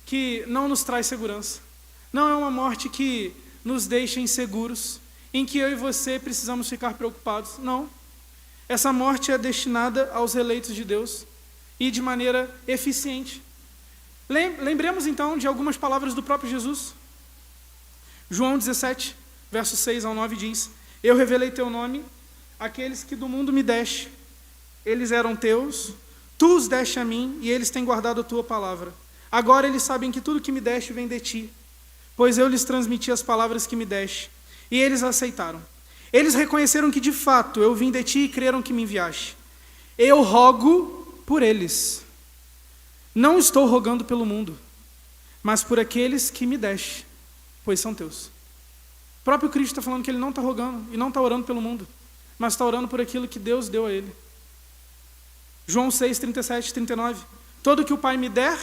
que não nos traz segurança. Não é uma morte que nos deixa inseguros, em que eu e você precisamos ficar preocupados. Não. Essa morte é destinada aos eleitos de Deus e de maneira eficiente. Lembremos então de algumas palavras do próprio Jesus. João 17, versos 6 ao 9 diz: eu revelei teu nome àqueles que do mundo me deste. Eles eram teus, tu os deste a mim, e eles têm guardado a tua palavra. Agora eles sabem que tudo que me deste vem de ti, pois eu lhes transmiti as palavras que me deste, e eles aceitaram. Eles reconheceram que de fato eu vim de ti e creram que me enviaste. Eu rogo por eles. Não estou rogando pelo mundo, mas por aqueles que me deste, pois são teus. O próprio Cristo está falando que Ele não está rogando e não está orando pelo mundo, mas está orando por aquilo que Deus deu a Ele. João 6, 37 e 39. Todo que o Pai me der,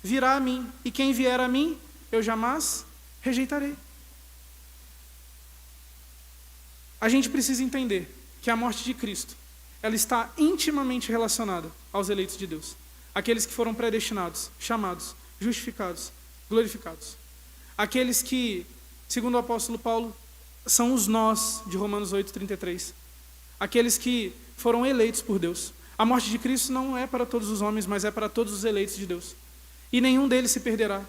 virá a mim, e quem vier a mim, eu jamais rejeitarei. A gente precisa entender que a morte de Cristo, ela está intimamente relacionada aos eleitos de Deus. Aqueles que foram predestinados, chamados, justificados, glorificados. Aqueles que, segundo o apóstolo Paulo, são os nós de Romanos 8, 33. Aqueles que foram eleitos por Deus. A morte de Cristo não é para todos os homens, mas é para todos os eleitos de Deus. E nenhum deles se perderá.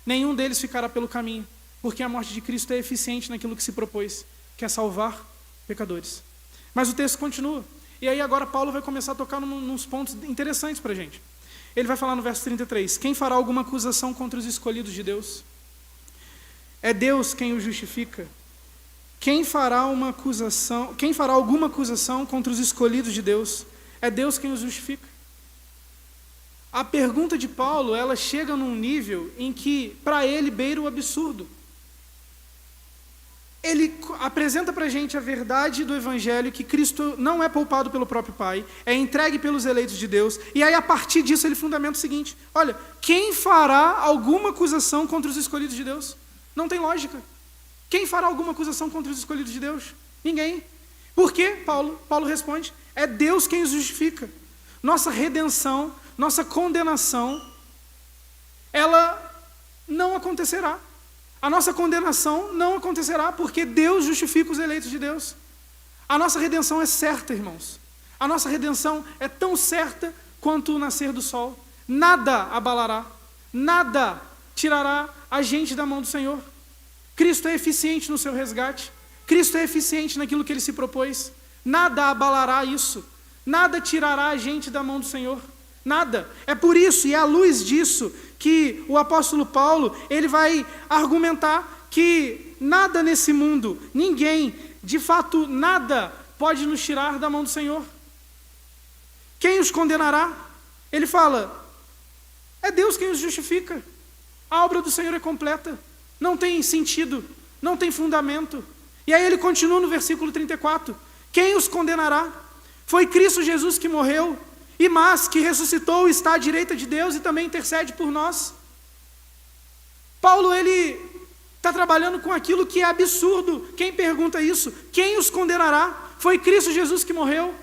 Nenhum deles ficará pelo caminho, porque a morte de Cristo é eficiente naquilo que se propôs, que é salvar pecadores. Mas o texto continua. E aí agora Paulo vai começar a tocar nos pontos interessantes para a gente. Ele vai falar no verso 33, quem fará alguma acusação contra os escolhidos de Deus? É Deus quem os justifica. Quem fará alguma acusação contra os escolhidos de Deus? É Deus quem os justifica. A pergunta de Paulo, ela chega num nível em que, para ele, beira o absurdo. Ele apresenta para a gente a verdade do Evangelho, que Cristo não é poupado pelo próprio Pai, é entregue pelos eleitos de Deus, e aí a partir disso ele fundamenta o seguinte, olha, quem fará alguma acusação contra os escolhidos de Deus? Não tem lógica. Quem fará alguma acusação contra os escolhidos de Deus? Ninguém. Por quê? Paulo responde, é Deus quem os justifica. Nossa redenção, nossa condenação, ela não acontecerá. A nossa condenação não acontecerá porque Deus justifica os eleitos de Deus. A nossa redenção é certa, irmãos. A nossa redenção é tão certa quanto o nascer do sol. Nada abalará, nada tirará a gente da mão do Senhor. Cristo é eficiente no seu resgate. Cristo é eficiente naquilo que Ele se propôs. Nada abalará isso. Nada tirará a gente da mão do Senhor. Nada. É por isso, e é à luz disso, que o apóstolo Paulo, ele vai argumentar que nada nesse mundo, ninguém, de fato nada, pode nos tirar da mão do Senhor. Quem os condenará? Ele fala, é Deus quem os justifica. A obra do Senhor é completa. Não tem sentido, não tem fundamento. E aí ele continua no versículo 34. Quem os condenará? Foi Cristo Jesus que morreu, mas que ressuscitou e está à direita de Deus e também intercede por nós. Paulo, ele está trabalhando com aquilo que é absurdo. Quem pergunta isso? Quem os condenará? Foi Cristo Jesus que morreu.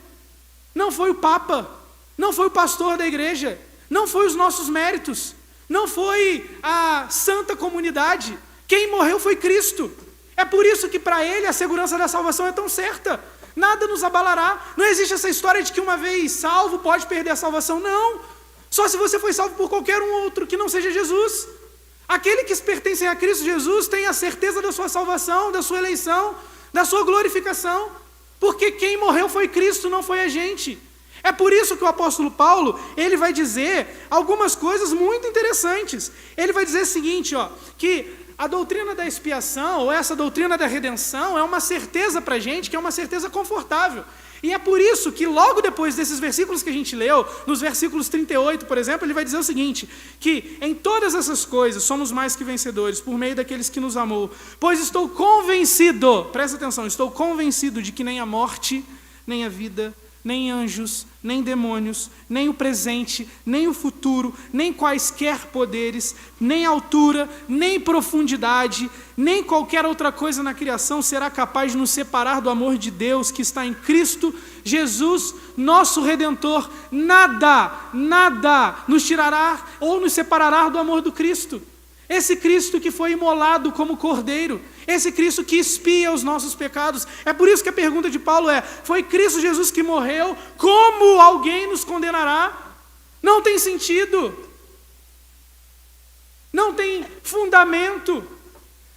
Não foi o Papa, não foi o pastor da igreja, não foi os nossos méritos, não foi a santa comunidade. Quem morreu foi Cristo. É por isso que para ele a segurança da salvação é tão certa. Nada nos abalará. Não existe essa história de que uma vez salvo pode perder a salvação. Não. Só se você foi salvo por qualquer um outro que não seja Jesus. Aquele que pertence a Cristo Jesus tem a certeza da sua salvação, da sua eleição, da sua glorificação. Porque quem morreu foi Cristo, não foi a gente. É por isso que o apóstolo Paulo, ele vai dizer algumas coisas muito interessantes. Ele vai dizer o seguinte, que a doutrina da expiação, ou essa doutrina da redenção, é uma certeza para a gente, que é uma certeza confortável. E é por isso que logo depois desses versículos que a gente leu, nos versículos 38, por exemplo, ele vai dizer o seguinte, que em todas essas coisas somos mais que vencedores, por meio daqueles que nos amou. Pois estou convencido, presta atenção, estou convencido de que nem a morte, nem a vida, nem anjos, nem demônios, nem o presente, nem o futuro, nem quaisquer poderes, nem altura, nem profundidade, nem qualquer outra coisa na criação será capaz de nos separar do amor de Deus que está em Cristo Jesus, nosso Redentor. Nada nos tirará ou nos separará do amor do Cristo. Esse Cristo que foi imolado como cordeiro, esse Cristo que expia os nossos pecados. É por isso que a pergunta de Paulo é: foi Cristo Jesus que morreu, como alguém nos condenará? Não tem sentido, não tem fundamento.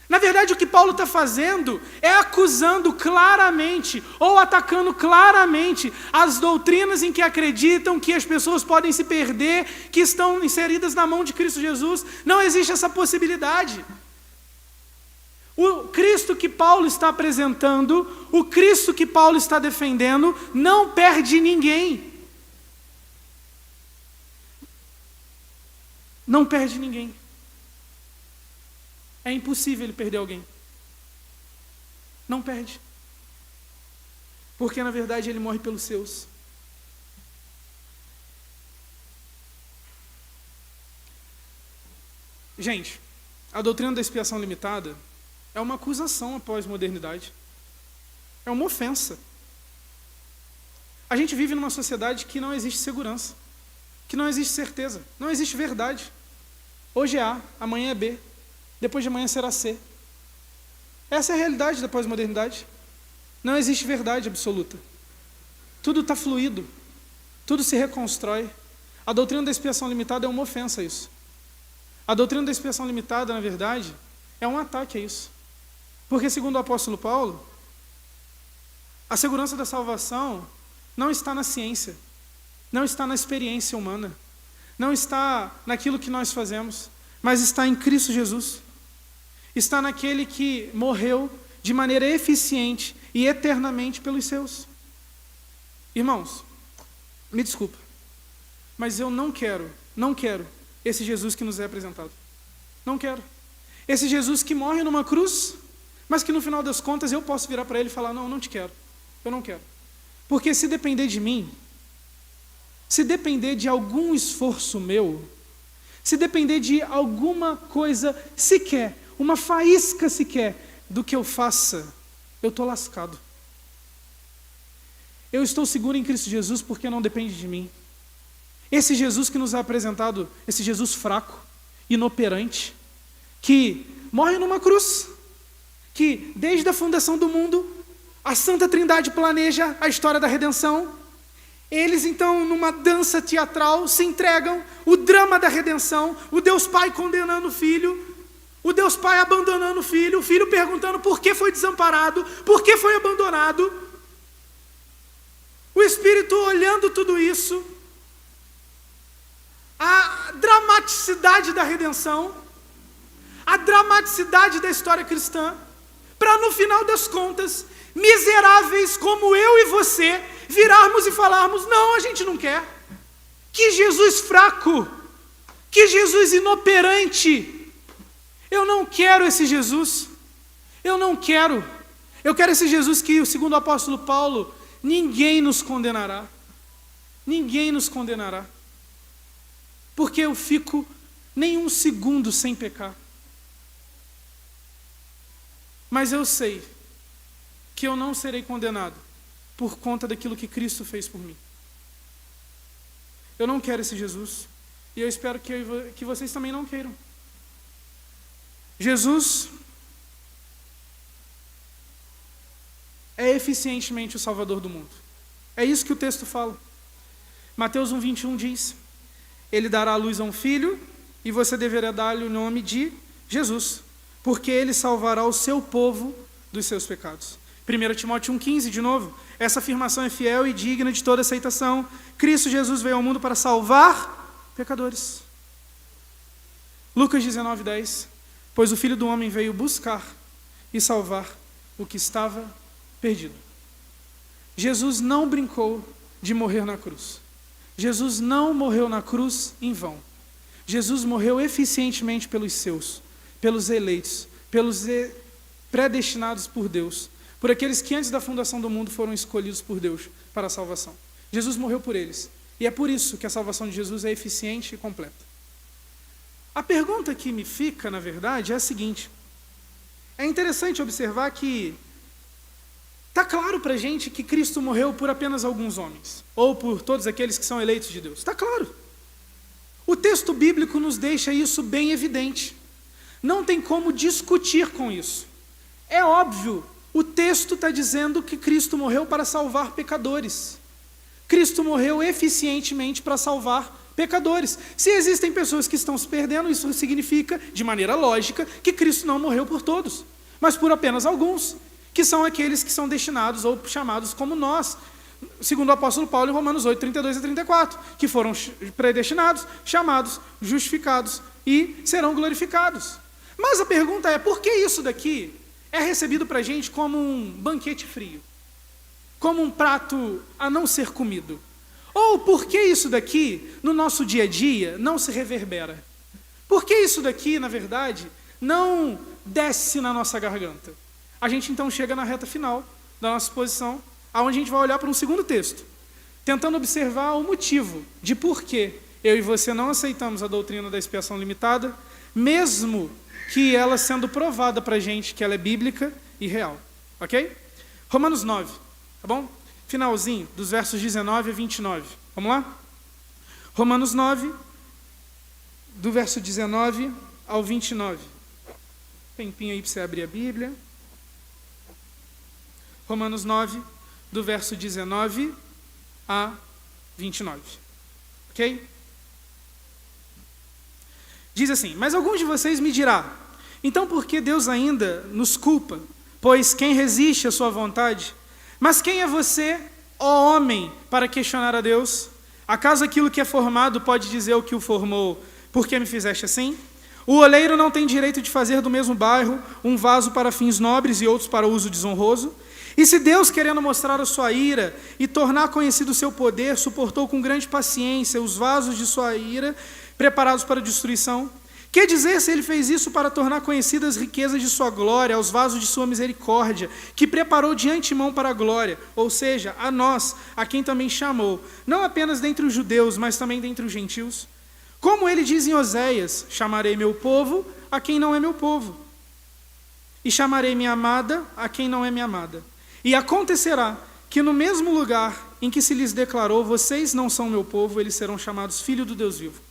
Na verdade, o que Paulo está fazendo é acusando claramente, ou atacando claramente, as doutrinas em que acreditam que as pessoas podem se perder, que estão inseridas na mão de Cristo Jesus. Não existe essa possibilidade. O Cristo que Paulo está apresentando, o Cristo que Paulo está defendendo, não perde ninguém. Não perde ninguém. É impossível ele perder alguém. Não perde. Porque, na verdade, ele morre pelos seus. Gente, a doutrina da expiação limitada é uma acusação à pós-modernidade. É uma ofensa. A gente vive numa sociedade que não existe segurança, que não existe certeza, não existe verdade. Hoje é A, amanhã é B. Depois de amanhã será C. Essa é a realidade da pós-modernidade. Não existe verdade absoluta. Tudo está fluido. Tudo se reconstrói. A doutrina da expiação limitada é uma ofensa a isso. A doutrina da expiação limitada, na verdade, é um ataque a isso. Porque, segundo o apóstolo Paulo, a segurança da salvação não está na ciência, não está na experiência humana, não está naquilo que nós fazemos, mas está em Cristo Jesus. Está naquele que morreu de maneira eficiente e eternamente pelos seus. Irmãos, me desculpa, mas eu não quero esse Jesus que nos é apresentado. Não quero. Esse Jesus que morre numa cruz, mas que no final das contas eu posso virar para ele e falar: não te quero, eu não quero. Porque se depender de mim, se depender de algum esforço meu, se depender de alguma coisa sequer, uma faísca sequer do que eu faça, eu estou lascado. Eu estou seguro em Cristo Jesus porque não depende de mim. Esse Jesus que nos é apresentado, esse Jesus fraco, inoperante, que morre numa cruz, que desde a fundação do mundo, a Santa Trindade planeja a história da redenção. Eles então, numa dança teatral, se entregam, o drama da redenção, o Deus Pai condenando o Filho, o Deus Pai abandonando o Filho perguntando por que foi desamparado, por que foi abandonado, o Espírito olhando tudo isso, a dramaticidade da redenção, a dramaticidade da história cristã, para no final das contas, miseráveis como eu e você, virarmos e falarmos: não, a gente não quer. Que Jesus fraco, que Jesus inoperante. Eu não quero esse Jesus. Eu não quero. Eu quero esse Jesus que, segundo o apóstolo Paulo, ninguém nos condenará. Ninguém nos condenará. Porque eu fico nem um segundo sem pecar. Mas eu sei que eu não serei condenado por conta daquilo que Cristo fez por mim. Eu não quero esse Jesus. E eu espero que vocês também não queiram. Jesus é eficientemente o Salvador do mundo. É isso que o texto fala. Mateus 1:21 diz: ele dará à luz a um filho, e você deverá dar-lhe o nome de Jesus, porque ele salvará o seu povo dos seus pecados. 1 Timóteo 1,15, de novo, essa afirmação é fiel e digna de toda aceitação. Cristo Jesus veio ao mundo para salvar pecadores. Lucas 19:10, pois o Filho do Homem veio buscar e salvar o que estava perdido. Jesus não brincou de morrer na cruz. Jesus não morreu na cruz em vão. Jesus morreu eficientemente pelos seus, pelos eleitos, pelos predestinados por Deus, por aqueles que antes da fundação do mundo foram escolhidos por Deus para a salvação. Jesus morreu por eles. E é por isso que a salvação de Jesus é eficiente e completa. A pergunta que me fica, na verdade, é a seguinte. É interessante observar que está claro para a gente que Cristo morreu por apenas alguns homens, ou por todos aqueles que são eleitos de Deus. Está claro. O texto bíblico nos deixa isso bem evidente. Não tem como discutir com isso. É óbvio, o texto está dizendo que Cristo morreu para salvar pecadores. Cristo morreu eficientemente para salvar pecadores. Se existem pessoas que estão se perdendo, isso significa, de maneira lógica, que Cristo não morreu por todos, mas por apenas alguns, que são aqueles que são destinados ou chamados como nós, segundo o apóstolo Paulo em Romanos 8, 32 a 34, que foram predestinados, chamados, justificados e serão glorificados. Mas a pergunta é, por que isso daqui é recebido para a gente como um banquete frio? Como um prato a não ser comido? Ou por que isso daqui, no nosso dia a dia, não se reverbera? Por que isso daqui, na verdade, não desce na nossa garganta? A gente então chega na reta final da nossa exposição, onde a gente vai olhar para um segundo texto, tentando observar o motivo de por que eu e você não aceitamos a doutrina da expiação limitada, mesmo que ela sendo provada para a gente que ela é bíblica e real. Ok? Romanos 9, tá bom? Finalzinho, dos versos 19 a 29. Vamos lá? Romanos 9, do verso 19 ao 29. Tempinho aí para você abrir a Bíblia. Romanos 9, do verso 19 a 29. Ok? Diz assim: mas alguns de vocês me dirá, então por que Deus ainda nos culpa? Pois quem resiste à sua vontade? Mas quem é você, ó homem, para questionar a Deus? Acaso aquilo que é formado pode dizer o que o formou, por que me fizeste assim? O oleiro não tem direito de fazer do mesmo barro um vaso para fins nobres e outros para uso desonroso? E se Deus, querendo mostrar a sua ira e tornar conhecido o seu poder, suportou com grande paciência os vasos de sua ira, preparados para a destruição, que dizer se ele fez isso para tornar conhecidas as riquezas de sua glória, aos vasos de sua misericórdia, que preparou de antemão para a glória, ou seja, a nós, a quem também chamou, não apenas dentre os judeus, mas também dentre os gentios? Como ele diz em Oséias: chamarei meu povo a quem não é meu povo, e chamarei minha amada a quem não é minha amada. E acontecerá que no mesmo lugar em que se lhes declarou, vocês não são meu povo, eles serão chamados filhos do Deus vivo.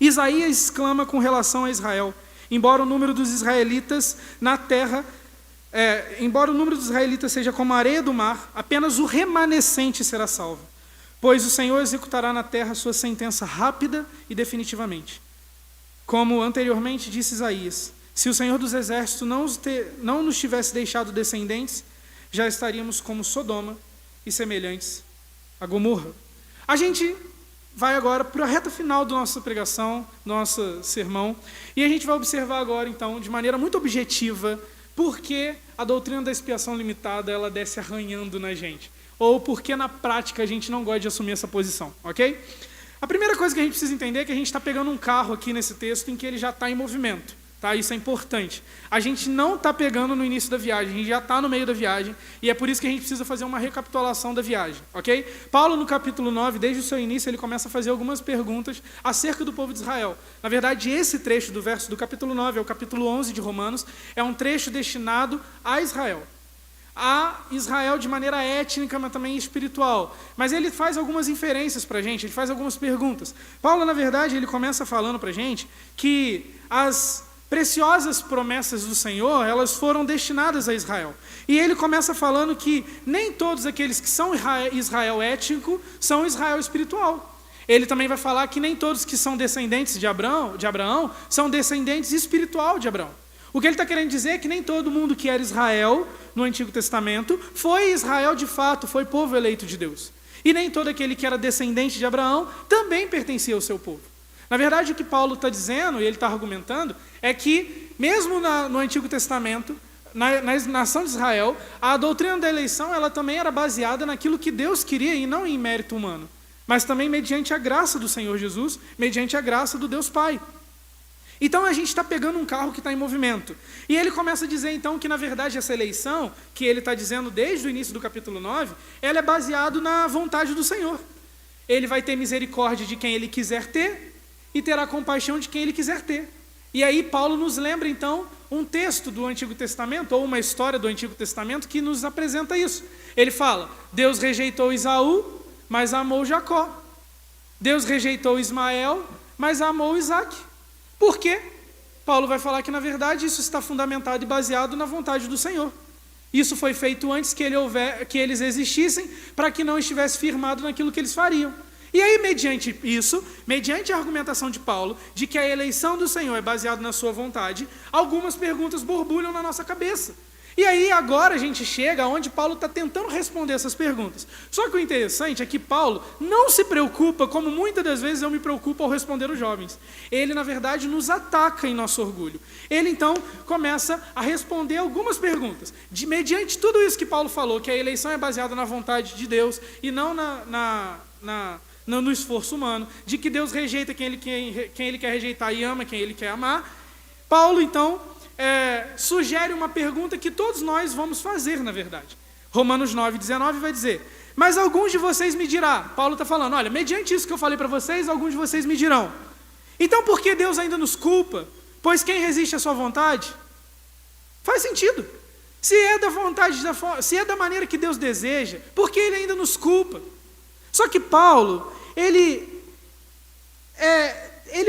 Isaías exclama com relação a Israel: embora o número dos israelitas na terra, embora o número dos israelitas seja como a areia do mar, apenas o remanescente será salvo, pois o Senhor executará na terra sua sentença rápida e definitivamente. Como anteriormente disse Isaías, se o Senhor dos exércitos não nos tivesse deixado descendentes, já estaríamos como Sodoma e semelhantes a Gomorra. A gente vai agora para a reta final da nossa pregação, do nosso sermão, e a gente vai observar agora, então, de maneira muito objetiva, por que a doutrina da expiação limitada ela desce arranhando na gente, ou por que na prática a gente não gosta de assumir essa posição, ok? A primeira coisa que a gente precisa entender é que a gente está pegando um carro aqui nesse texto em que ele já está em movimento. Tá? Isso é importante. A gente não está pegando no início da viagem, a gente já está no meio da viagem, e é por isso que a gente precisa fazer uma recapitulação da viagem, ok? Paulo, no capítulo 9, desde o seu início, ele começa a fazer algumas perguntas acerca do povo de Israel. Na verdade, esse trecho do capítulo 9 ao capítulo 11 de Romanos é um trecho destinado a Israel de maneira étnica, mas também espiritual. Mas ele faz algumas inferências para a gente, ele faz algumas perguntas. Paulo, na verdade, ele começa falando para a gente que as preciosas promessas do Senhor, elas foram destinadas a Israel. E ele começa falando que nem todos aqueles que são Israel étnico são Israel espiritual. Ele também vai falar que nem todos que são descendentes de Abraão são descendentes espiritual de Abraão. O que ele está querendo dizer é que nem todo mundo que era Israel no Antigo Testamento foi Israel de fato, foi povo eleito de Deus. E nem todo aquele que era descendente de Abraão também pertencia ao seu povo. Na verdade, o que Paulo está dizendo, e ele está argumentando, é que mesmo no Antigo Testamento, na nação de Israel, a doutrina da eleição ela também era baseada naquilo que Deus queria e não em mérito humano, mas também mediante a graça do Senhor Jesus, mediante a graça do Deus Pai. Então a gente está pegando um carro que está em movimento. E ele começa a dizer então que na verdade essa eleição, que ele está dizendo desde o início do capítulo 9, ela é baseada na vontade do Senhor. Ele vai ter misericórdia de quem ele quiser ter e terá compaixão de quem ele quiser ter. E aí Paulo nos lembra então um texto do Antigo Testamento, ou uma história do Antigo Testamento que nos apresenta isso. Ele fala, Deus rejeitou Esaú, mas amou Jacó. Deus rejeitou Ismael, mas amou Isaac. Por quê? Paulo vai falar que, na verdade, isso está fundamentado e baseado na vontade do Senhor. Isso foi feito antes que eles existissem, para que não estivesse firmado naquilo que eles fariam. E aí, mediante isso, mediante a argumentação de Paulo, de que a eleição do Senhor é baseada na sua vontade, algumas perguntas borbulham na nossa cabeça. E aí, agora a gente chega onde Paulo está tentando responder essas perguntas. Só que o interessante é que Paulo não se preocupa, como muitas das vezes eu me preocupo ao responder os jovens. Ele, na verdade, nos ataca em nosso orgulho. Ele, então, começa a responder algumas perguntas. Mediante tudo isso que Paulo falou, que a eleição é baseada na vontade de Deus e não no esforço humano, de que Deus rejeita quem ele quer rejeitar e ama quem ele quer amar, Paulo, então, sugere uma pergunta que todos nós vamos fazer, na verdade. Romanos 9:19 vai dizer, mas alguns de vocês me dirão, Paulo está falando, olha, mediante isso que eu falei para vocês, alguns de vocês me dirão, então por que Deus ainda nos culpa? Pois quem resiste à sua vontade? Faz sentido. Se é da vontade, se é da maneira que Deus deseja, por que ele ainda nos culpa? Só que Paulo, ele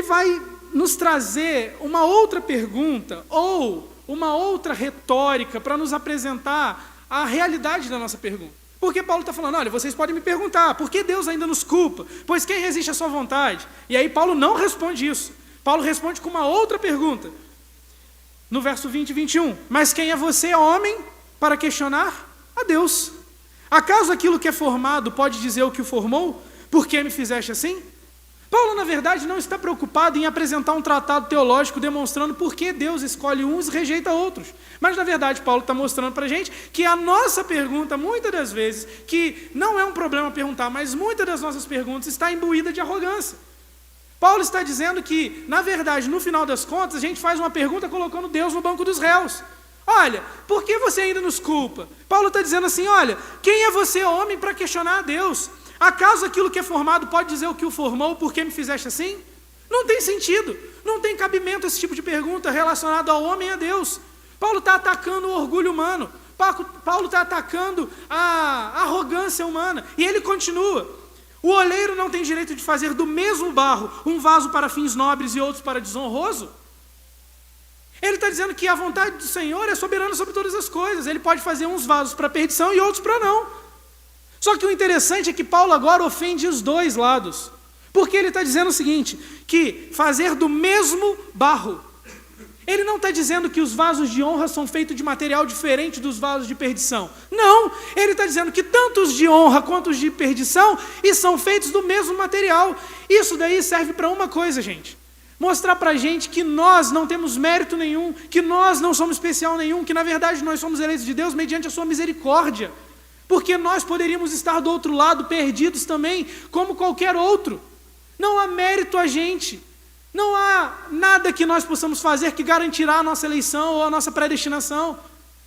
vai nos trazer uma outra pergunta ou uma outra retórica para nos apresentar a realidade da nossa pergunta. Porque Paulo está falando, olha, vocês podem me perguntar, por que Deus ainda nos culpa? Pois quem resiste à sua vontade? E aí Paulo não responde isso. Paulo responde com uma outra pergunta. No verso 20 e 21. Mas quem é você, homem, para questionar a Deus? Acaso aquilo que é formado pode dizer o que o formou? Por que me fizeste assim? Paulo, na verdade, não está preocupado em apresentar um tratado teológico demonstrando por que Deus escolhe uns e rejeita outros. Mas, na verdade, Paulo está mostrando para a gente que a nossa pergunta, muitas das vezes, que não é um problema perguntar, mas muitas das nossas perguntas está imbuída de arrogância. Paulo está dizendo que, na verdade, no final das contas, a gente faz uma pergunta colocando Deus no banco dos réus. Olha, por que você ainda nos culpa? Paulo está dizendo assim, olha, quem é você, homem, para questionar a Deus? Acaso aquilo que é formado pode dizer o que o formou, por que me fizeste assim? Não tem sentido, não tem cabimento esse tipo de pergunta relacionado ao homem e a Deus. Paulo está atacando o orgulho humano, Paulo está atacando a arrogância humana, e ele continua. O oleiro não tem direito de fazer do mesmo barro um vaso para fins nobres e outros para desonroso? Ele está dizendo que a vontade do Senhor é soberana sobre todas as coisas. Ele pode fazer uns vasos para perdição e outros para não. Só que o interessante é que Paulo agora ofende os dois lados. Porque ele está dizendo o seguinte, que fazer do mesmo barro. Ele não está dizendo que os vasos de honra são feitos de material diferente dos vasos de perdição. Não, ele está dizendo que tanto os de honra quanto os de perdição são feitos do mesmo material. Isso daí serve para uma coisa, gente. Mostrar para a gente que nós não temos mérito nenhum, que nós não somos especial nenhum, que na verdade nós somos eleitos de Deus mediante a sua misericórdia. Porque nós poderíamos estar do outro lado, perdidos também, como qualquer outro. Não há mérito a gente. Não há nada que nós possamos fazer que garantirá a nossa eleição ou a nossa predestinação.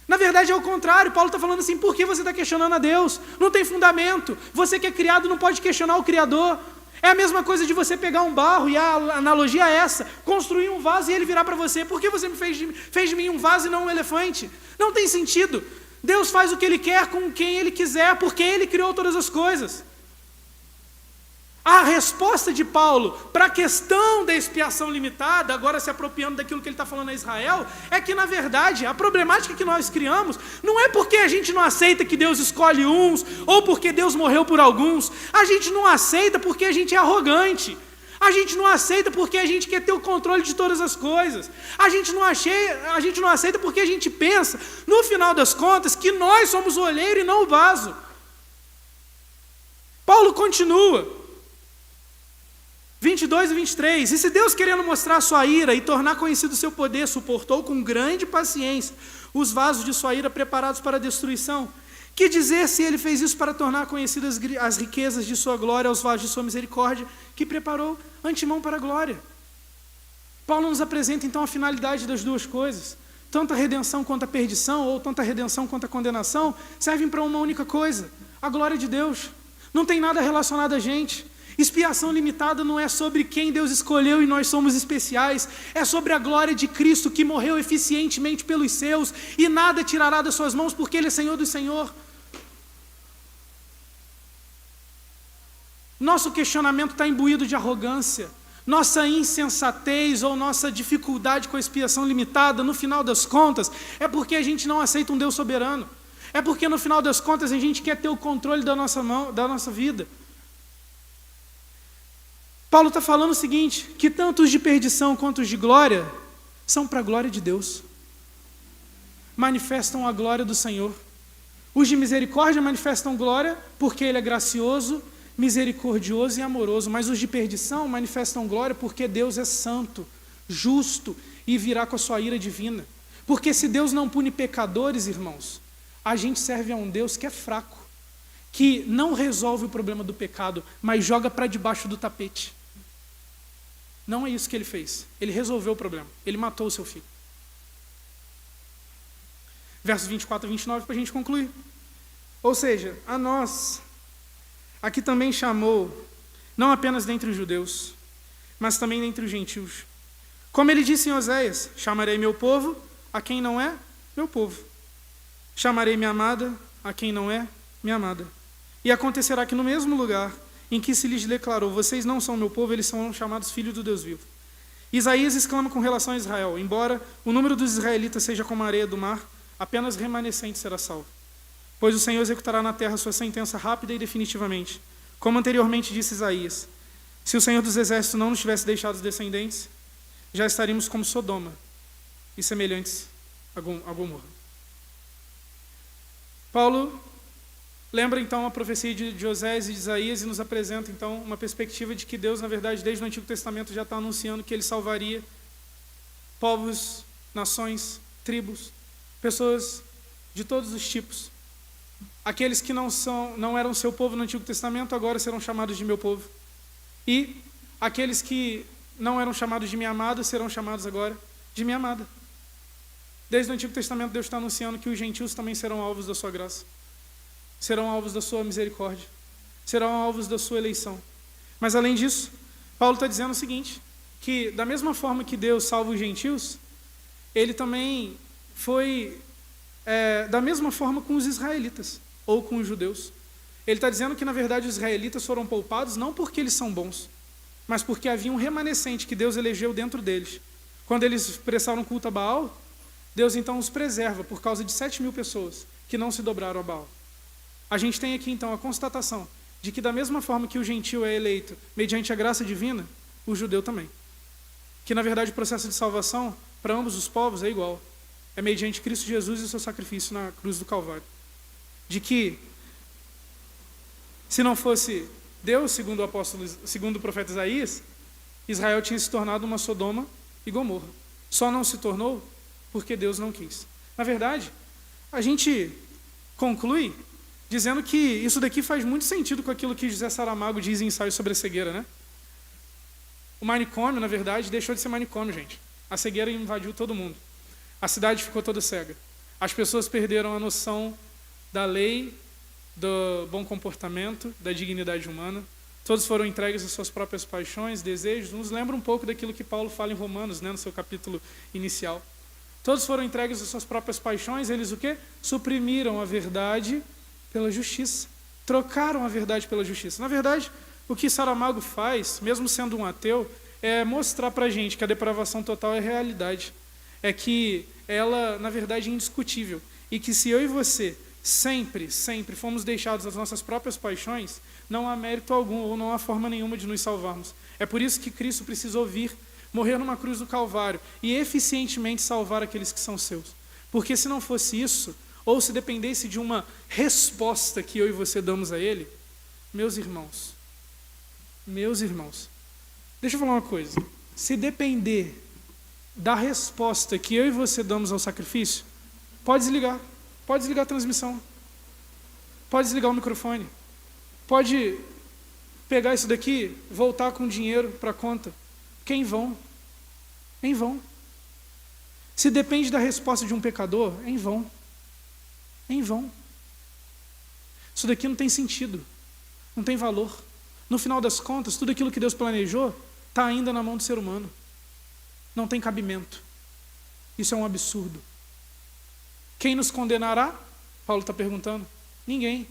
Na verdade é o contrário. Paulo está falando assim, por que você está questionando a Deus? Não tem fundamento. Você que é criado não pode questionar o Criador. É a mesma coisa de você pegar um barro, e a analogia é essa, construir um vaso e ele virar para você, por que você fez de mim um vaso e não um elefante? Não tem sentido. Deus faz o que Ele quer com quem Ele quiser, porque Ele criou todas as coisas. A resposta de Paulo para a questão da expiação limitada, agora se apropriando daquilo que ele está falando a Israel, é que, na verdade, a problemática que nós criamos não é porque a gente não aceita que Deus escolhe uns, ou porque Deus morreu por alguns. A gente não aceita porque a gente é arrogante. A gente não aceita porque a gente quer ter o controle de todas as coisas. A gente não aceita porque a gente pensa, no final das contas, que nós somos o olheiro e não o vaso. Paulo continua. 22 e 23, e se Deus, querendo mostrar sua ira e tornar conhecido o seu poder, suportou com grande paciência os vasos de sua ira preparados para a destruição, que dizer se ele fez isso para tornar conhecidas as riquezas de sua glória aos vasos de sua misericórdia, que preparou antemão para a glória. Paulo nos apresenta então a finalidade das duas coisas. Tanto a redenção quanto a perdição, ou tanto a redenção quanto a condenação, servem para uma única coisa: a glória de Deus. Não tem nada relacionado a gente. Expiação limitada não é sobre quem Deus escolheu e nós somos especiais, é sobre a glória de Cristo que morreu eficientemente pelos seus e nada tirará das suas mãos porque Ele é Senhor do Senhor. Nosso questionamento está imbuído de arrogância. Nossa insensatez ou nossa dificuldade com a expiação limitada, no final das contas, é porque a gente não aceita um Deus soberano. É porque no final das contas a gente quer ter o controle da nossa vida. Paulo está falando o seguinte, que tanto os de perdição quanto os de glória são para a glória de Deus. Manifestam a glória do Senhor. Os de misericórdia manifestam glória porque Ele é gracioso, misericordioso e amoroso. Mas os de perdição manifestam glória porque Deus é santo, justo e virá com a sua ira divina. Porque se Deus não pune pecadores, irmãos, a gente serve a um Deus que é fraco, que não resolve o problema do pecado, mas joga para debaixo do tapete. Não é isso que Ele fez. Ele resolveu o problema. Ele matou o seu filho. Versos 24 a 29 para a gente concluir. Ou seja, a nós, aqui também chamou, não apenas dentre os judeus, mas também dentre os gentios. Como Ele disse em Oséias: chamarei meu povo a quem não é meu povo. Chamarei minha amada a quem não é minha amada. E acontecerá que no mesmo lugar em que se lhes declarou: vocês não são meu povo, eles são chamados filhos do Deus vivo. Isaías exclama com relação a Israel: embora o número dos israelitas seja como a areia do mar, apenas remanescente será salvo. Pois o Senhor executará na terra sua sentença rápida e definitivamente. Como anteriormente disse Isaías: se o Senhor dos exércitos não nos tivesse deixado os descendentes, já estaríamos como Sodoma e semelhantes a Gomorra. Paulo lembra então a profecia de Oséias e de Isaías e nos apresenta então uma perspectiva de que Deus, na verdade, desde o Antigo Testamento já está anunciando que Ele salvaria povos, nações, tribos, pessoas de todos os tipos. Aqueles que não eram seu povo no Antigo Testamento agora serão chamados de meu povo. E aqueles que não eram chamados de minha amada serão chamados agora de minha amada. Desde o Antigo Testamento Deus está anunciando que os gentios também serão alvos da sua graça. Serão alvos da sua misericórdia, serão alvos da sua eleição. Mas além disso, Paulo está dizendo o seguinte, que da mesma forma que Deus salva os gentios, Ele também foi da mesma forma com os israelitas, ou com os judeus. Ele está dizendo que na verdade os israelitas foram poupados não porque eles são bons, mas porque havia um remanescente que Deus elegeu dentro deles. Quando eles prestaram culto a Baal, Deus então os preserva por causa de 7.000 pessoas que não se dobraram a Baal. A gente tem aqui, então, a constatação de que, da mesma forma que o gentio é eleito mediante a graça divina, o judeu também. Que, na verdade, o processo de salvação, para ambos os povos, é igual. É mediante Cristo Jesus e o seu sacrifício na cruz do Calvário. De que, se não fosse Deus, segundo o profeta Isaías, Israel tinha se tornado uma Sodoma e Gomorra. Só não se tornou porque Deus não quis. Na verdade, a gente conclui dizendo que isso daqui faz muito sentido com aquilo que José Saramago diz em Ensaio sobre a Cegueira, né? O manicômio, na verdade, deixou de ser manicômio, gente. A cegueira invadiu todo mundo. A cidade ficou toda cega. As pessoas perderam a noção da lei, do bom comportamento, da dignidade humana. Todos foram entregues às suas próprias paixões, desejos. Nos lembra um pouco daquilo que Paulo fala em Romanos, né, no seu capítulo inicial. Todos foram entregues às suas próprias paixões. Eles o quê? Suprimiram a verdade pela justiça. Trocaram a verdade pela justiça. Na verdade, O que Saramago faz, mesmo sendo um ateu, é mostrar para a gente que a depravação total é realidade. É que ela, na verdade, é indiscutível. E que se eu e você sempre fomos deixados às nossas próprias paixões, não há mérito algum ou não há forma nenhuma de nos salvarmos. É por isso que Cristo precisou vir, morrer numa cruz do Calvário e eficientemente salvar aqueles que são seus. Porque se não fosse isso, ou se dependesse de uma resposta que eu e você damos a Ele, meus irmãos, deixa eu falar uma coisa. Se depender da resposta que eu e você damos ao sacrifício, pode desligar a transmissão, pode desligar o microfone, pode pegar isso daqui, voltar com dinheiro para a conta, que é em vão. Se depende da resposta de um pecador, é em vão. Isso daqui não tem sentido, não tem valor. No final das contas, tudo aquilo que Deus planejou está ainda na mão do ser humano. Não tem cabimento. Isso é um absurdo. Quem nos condenará? Paulo está perguntando. Ninguém.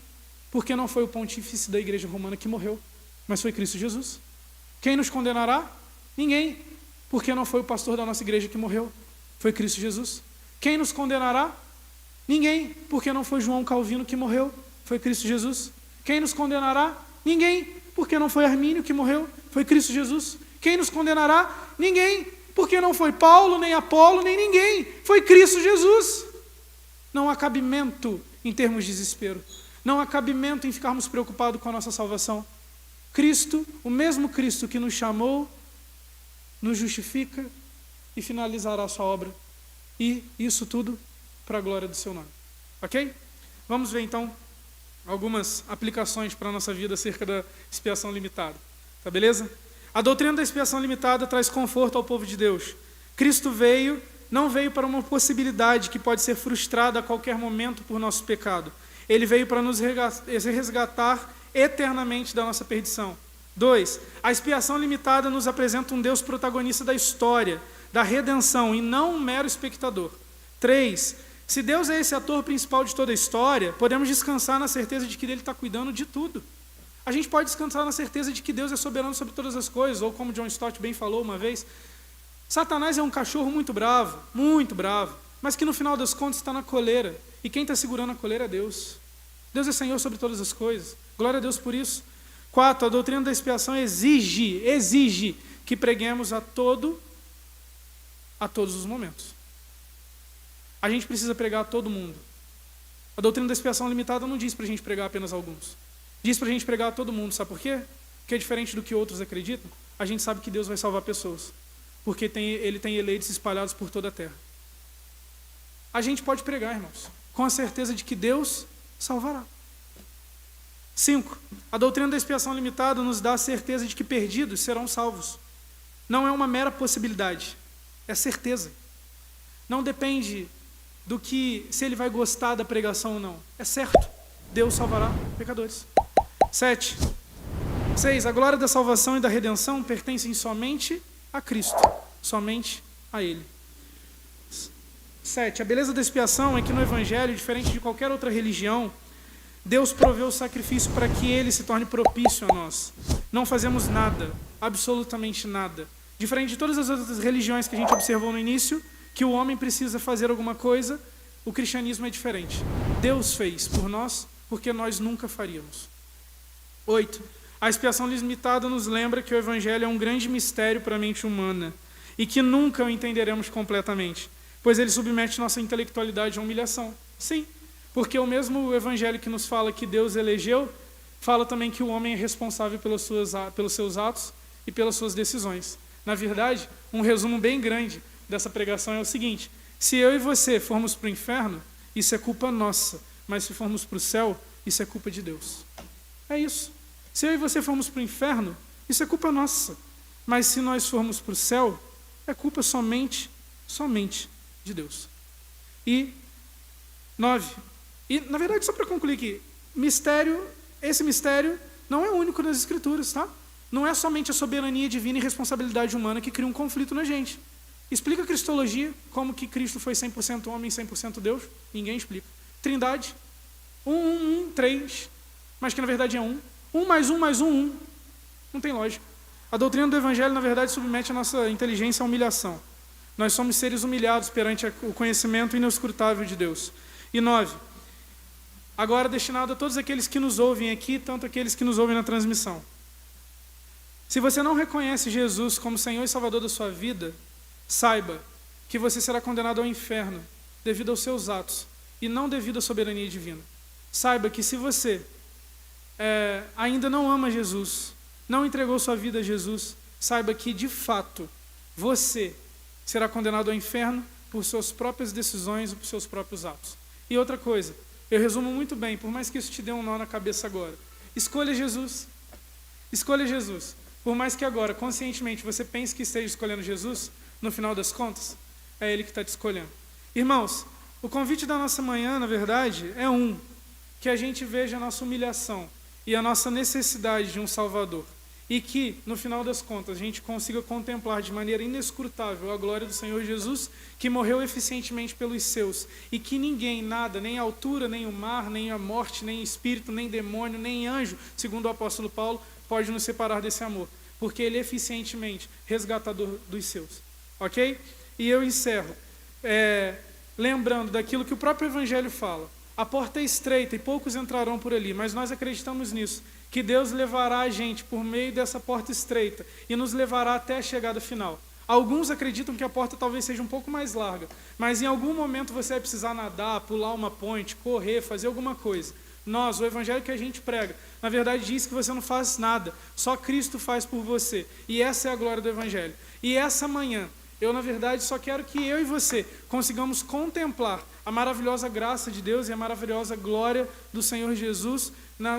Porque não foi o pontífice da igreja romana que morreu, mas foi Cristo Jesus. Quem nos condenará? Ninguém. Porque não foi o pastor da nossa igreja que morreu, foi Cristo Jesus. Quem nos condenará? Ninguém. Porque não foi João Calvino que morreu, foi Cristo Jesus. Quem nos condenará? Ninguém. Porque não foi Armínio que morreu, foi Cristo Jesus. Quem nos condenará? Ninguém. Porque não foi Paulo, nem Apolo, nem ninguém. Foi Cristo Jesus. Não há cabimento em termos de desespero. Não há cabimento em ficarmos preocupados com a nossa salvação. Cristo, o mesmo Cristo que nos chamou, nos justifica e finalizará a sua obra. E isso tudo para a glória do seu nome. Ok? Vamos ver então algumas aplicações para a nossa vida acerca da expiação limitada. Tá beleza? A doutrina da expiação limitada traz conforto ao povo de Deus. Cristo não veio para uma possibilidade que pode ser frustrada a qualquer momento por nosso pecado. Ele veio para nos resgatar eternamente da nossa perdição. 2. A expiação limitada nos apresenta um Deus protagonista da história, da redenção, e não um mero espectador. 3. Se Deus é esse ator principal de toda a história, podemos descansar na certeza de que Ele está cuidando de tudo. A gente pode descansar na certeza de que Deus é soberano sobre todas as coisas, ou como John Stott bem falou uma vez, Satanás é um cachorro muito bravo, mas que no final das contas está na coleira, e quem está segurando a coleira é Deus. Deus é Senhor sobre todas as coisas. Glória a Deus por isso. 4. A doutrina da expiação exige que preguemos a todos os momentos. A gente precisa pregar a todo mundo. A doutrina da expiação limitada não diz para a gente pregar apenas a alguns. Diz para a gente pregar a todo mundo. Sabe por quê? Porque é diferente do que outros acreditam. A gente sabe que Deus vai salvar pessoas. Porque Ele tem eleitos espalhados por toda a terra. A gente pode pregar, irmãos, com a certeza de que Deus salvará. 5. A doutrina da expiação limitada nos dá a certeza de que perdidos serão salvos. Não é uma mera possibilidade, é certeza. Não depende do que se ele vai gostar da pregação ou não. É certo, Deus salvará pecadores. 7. 6. A glória da salvação e da redenção pertencem somente a Cristo, somente a Ele. 7. A beleza da expiação é que no Evangelho, diferente de qualquer outra religião, Deus proveu o sacrifício para que Ele se torne propício a nós. Não fazemos nada, absolutamente nada. Diferente de todas as outras religiões que a gente observou no início, que o homem precisa fazer alguma coisa, o cristianismo é diferente. Deus fez por nós, porque nós nunca faríamos. 8. A expiação limitada nos lembra que o Evangelho é um grande mistério para a mente humana e que nunca o entenderemos completamente, pois ele submete nossa intelectualidade à humilhação. Sim, porque o mesmo Evangelho que nos fala que Deus elegeu, fala também que o homem é responsável pelos seus atos e pelas suas decisões. Na verdade, um resumo bem grande dessa pregação é o seguinte: se eu e você formos para o inferno, isso é culpa nossa, mas se formos para o céu, isso é culpa de Deus. É isso. Se eu e você formos para o inferno, isso é culpa nossa, mas se nós formos para o céu, é culpa somente de Deus. E 9. E, na verdade, só para concluir aqui, esse mistério não é único nas Escrituras, tá? Não é somente a soberania divina e responsabilidade humana que cria um conflito na gente. Explica a cristologia, como que Cristo foi 100% homem e 100% Deus? Ninguém explica. Trindade, 3, mas que na verdade é 1. 1 mais 1 mais 1, 1. Não tem lógica. A doutrina do Evangelho, na verdade, submete a nossa inteligência à humilhação. Nós somos seres humilhados perante o conhecimento inescrutável de Deus. E 9. Agora destinado a todos aqueles que nos ouvem aqui, tanto aqueles que nos ouvem na transmissão. Se você não reconhece Jesus como Senhor e Salvador da sua vida, saiba que você será condenado ao inferno devido aos seus atos e não devido à soberania divina. Saiba que se você ainda não ama Jesus, não entregou sua vida a Jesus, saiba que de fato você será condenado ao inferno por suas próprias decisões ou por seus próprios atos. E outra coisa, eu resumo muito bem, por mais que isso te dê um nó na cabeça agora. Escolha Jesus. Escolha Jesus. Por mais que agora, conscientemente, você pense que esteja escolhendo Jesus, no final das contas, é Ele que está te escolhendo. Irmãos, o convite da nossa manhã, na verdade, é que a gente veja a nossa humilhação e a nossa necessidade de um Salvador. E que, no final das contas, a gente consiga contemplar de maneira inescrutável a glória do Senhor Jesus, que morreu eficientemente pelos seus, e que ninguém, nada, nem a altura, nem o mar, nem a morte, nem espírito, nem demônio, nem anjo, segundo o apóstolo Paulo, pode nos separar desse amor, porque Ele é eficientemente resgatador dos seus. Ok? E eu encerro lembrando daquilo que o próprio Evangelho fala. A porta é estreita e poucos entrarão por ali, mas nós acreditamos nisso, que Deus levará a gente por meio dessa porta estreita e nos levará até a chegada final. Alguns acreditam que a porta talvez seja um pouco mais larga, mas em algum momento você vai precisar nadar, pular uma ponte, correr, fazer alguma coisa. O Evangelho que a gente prega, na verdade diz que você não faz nada, só Cristo faz por você. E essa é a glória do Evangelho. E essa manhã, eu na verdade só quero que eu e você consigamos contemplar a maravilhosa graça de Deus e a maravilhosa glória do Senhor Jesus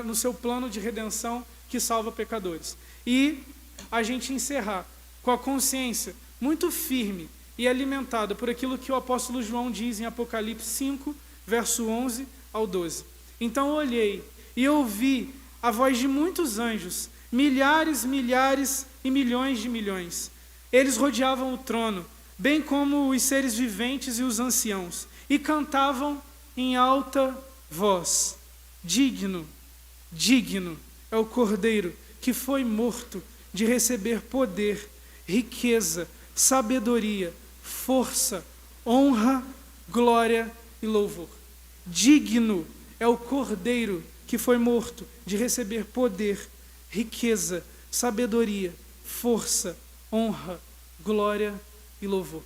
no seu plano de redenção que salva pecadores. E a gente encerrar com a consciência muito firme e alimentada por aquilo que o apóstolo João diz em Apocalipse 5, verso 11 ao 12. Então eu olhei e ouvi a voz de muitos anjos, milhares, milhares e milhões de milhões. Eles rodeavam o trono, bem como os seres viventes e os anciãos, e cantavam em alta voz: digno, digno é o Cordeiro que foi morto de receber poder, riqueza, sabedoria, força, honra, glória e louvor. Digno é o Cordeiro que foi morto de receber poder, riqueza, sabedoria, força, honra, glória e louvor.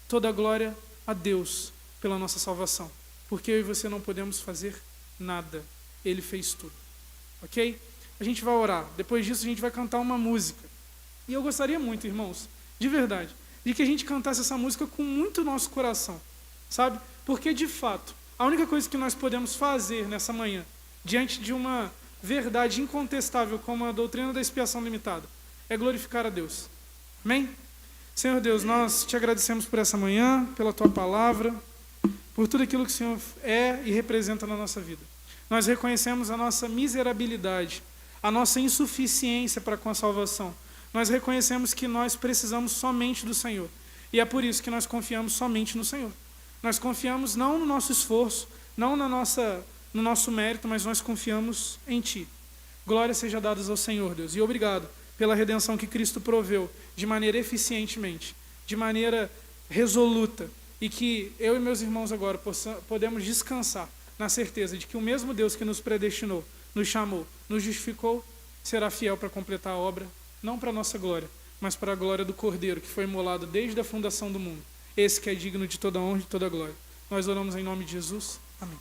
Toda a glória a Deus pela nossa salvação, porque eu e você não podemos fazer nada. Ele fez tudo. Ok? A gente vai orar. Depois disso a gente vai cantar uma música. E eu gostaria muito, irmãos, de verdade, de que a gente cantasse essa música com muito nosso coração, sabe? Porque, de fato, a única coisa que nós podemos fazer nessa manhã, diante de uma verdade incontestável como a doutrina da expiação limitada, é glorificar a Deus. Amém? Senhor Deus, nós te agradecemos por essa manhã, pela tua palavra, por tudo aquilo que o Senhor é e representa na nossa vida. Nós reconhecemos a nossa miserabilidade, a nossa insuficiência para com a salvação. Nós reconhecemos que nós precisamos somente do Senhor. E é por isso que nós confiamos somente no Senhor. Nós confiamos não no nosso esforço, não no nosso mérito, mas nós confiamos em Ti. Glória seja dada ao Senhor, Deus. E obrigado pela redenção que Cristo proveu de maneira eficientemente, de maneira resoluta. E que eu e meus irmãos agora podemos descansar na certeza de que o mesmo Deus que nos predestinou, nos chamou, nos justificou, será fiel para completar a obra, não para a nossa glória, mas para a glória do Cordeiro, que foi imolado desde a fundação do mundo. Esse que é digno de toda honra e de toda glória. Nós oramos em nome de Jesus. Amém.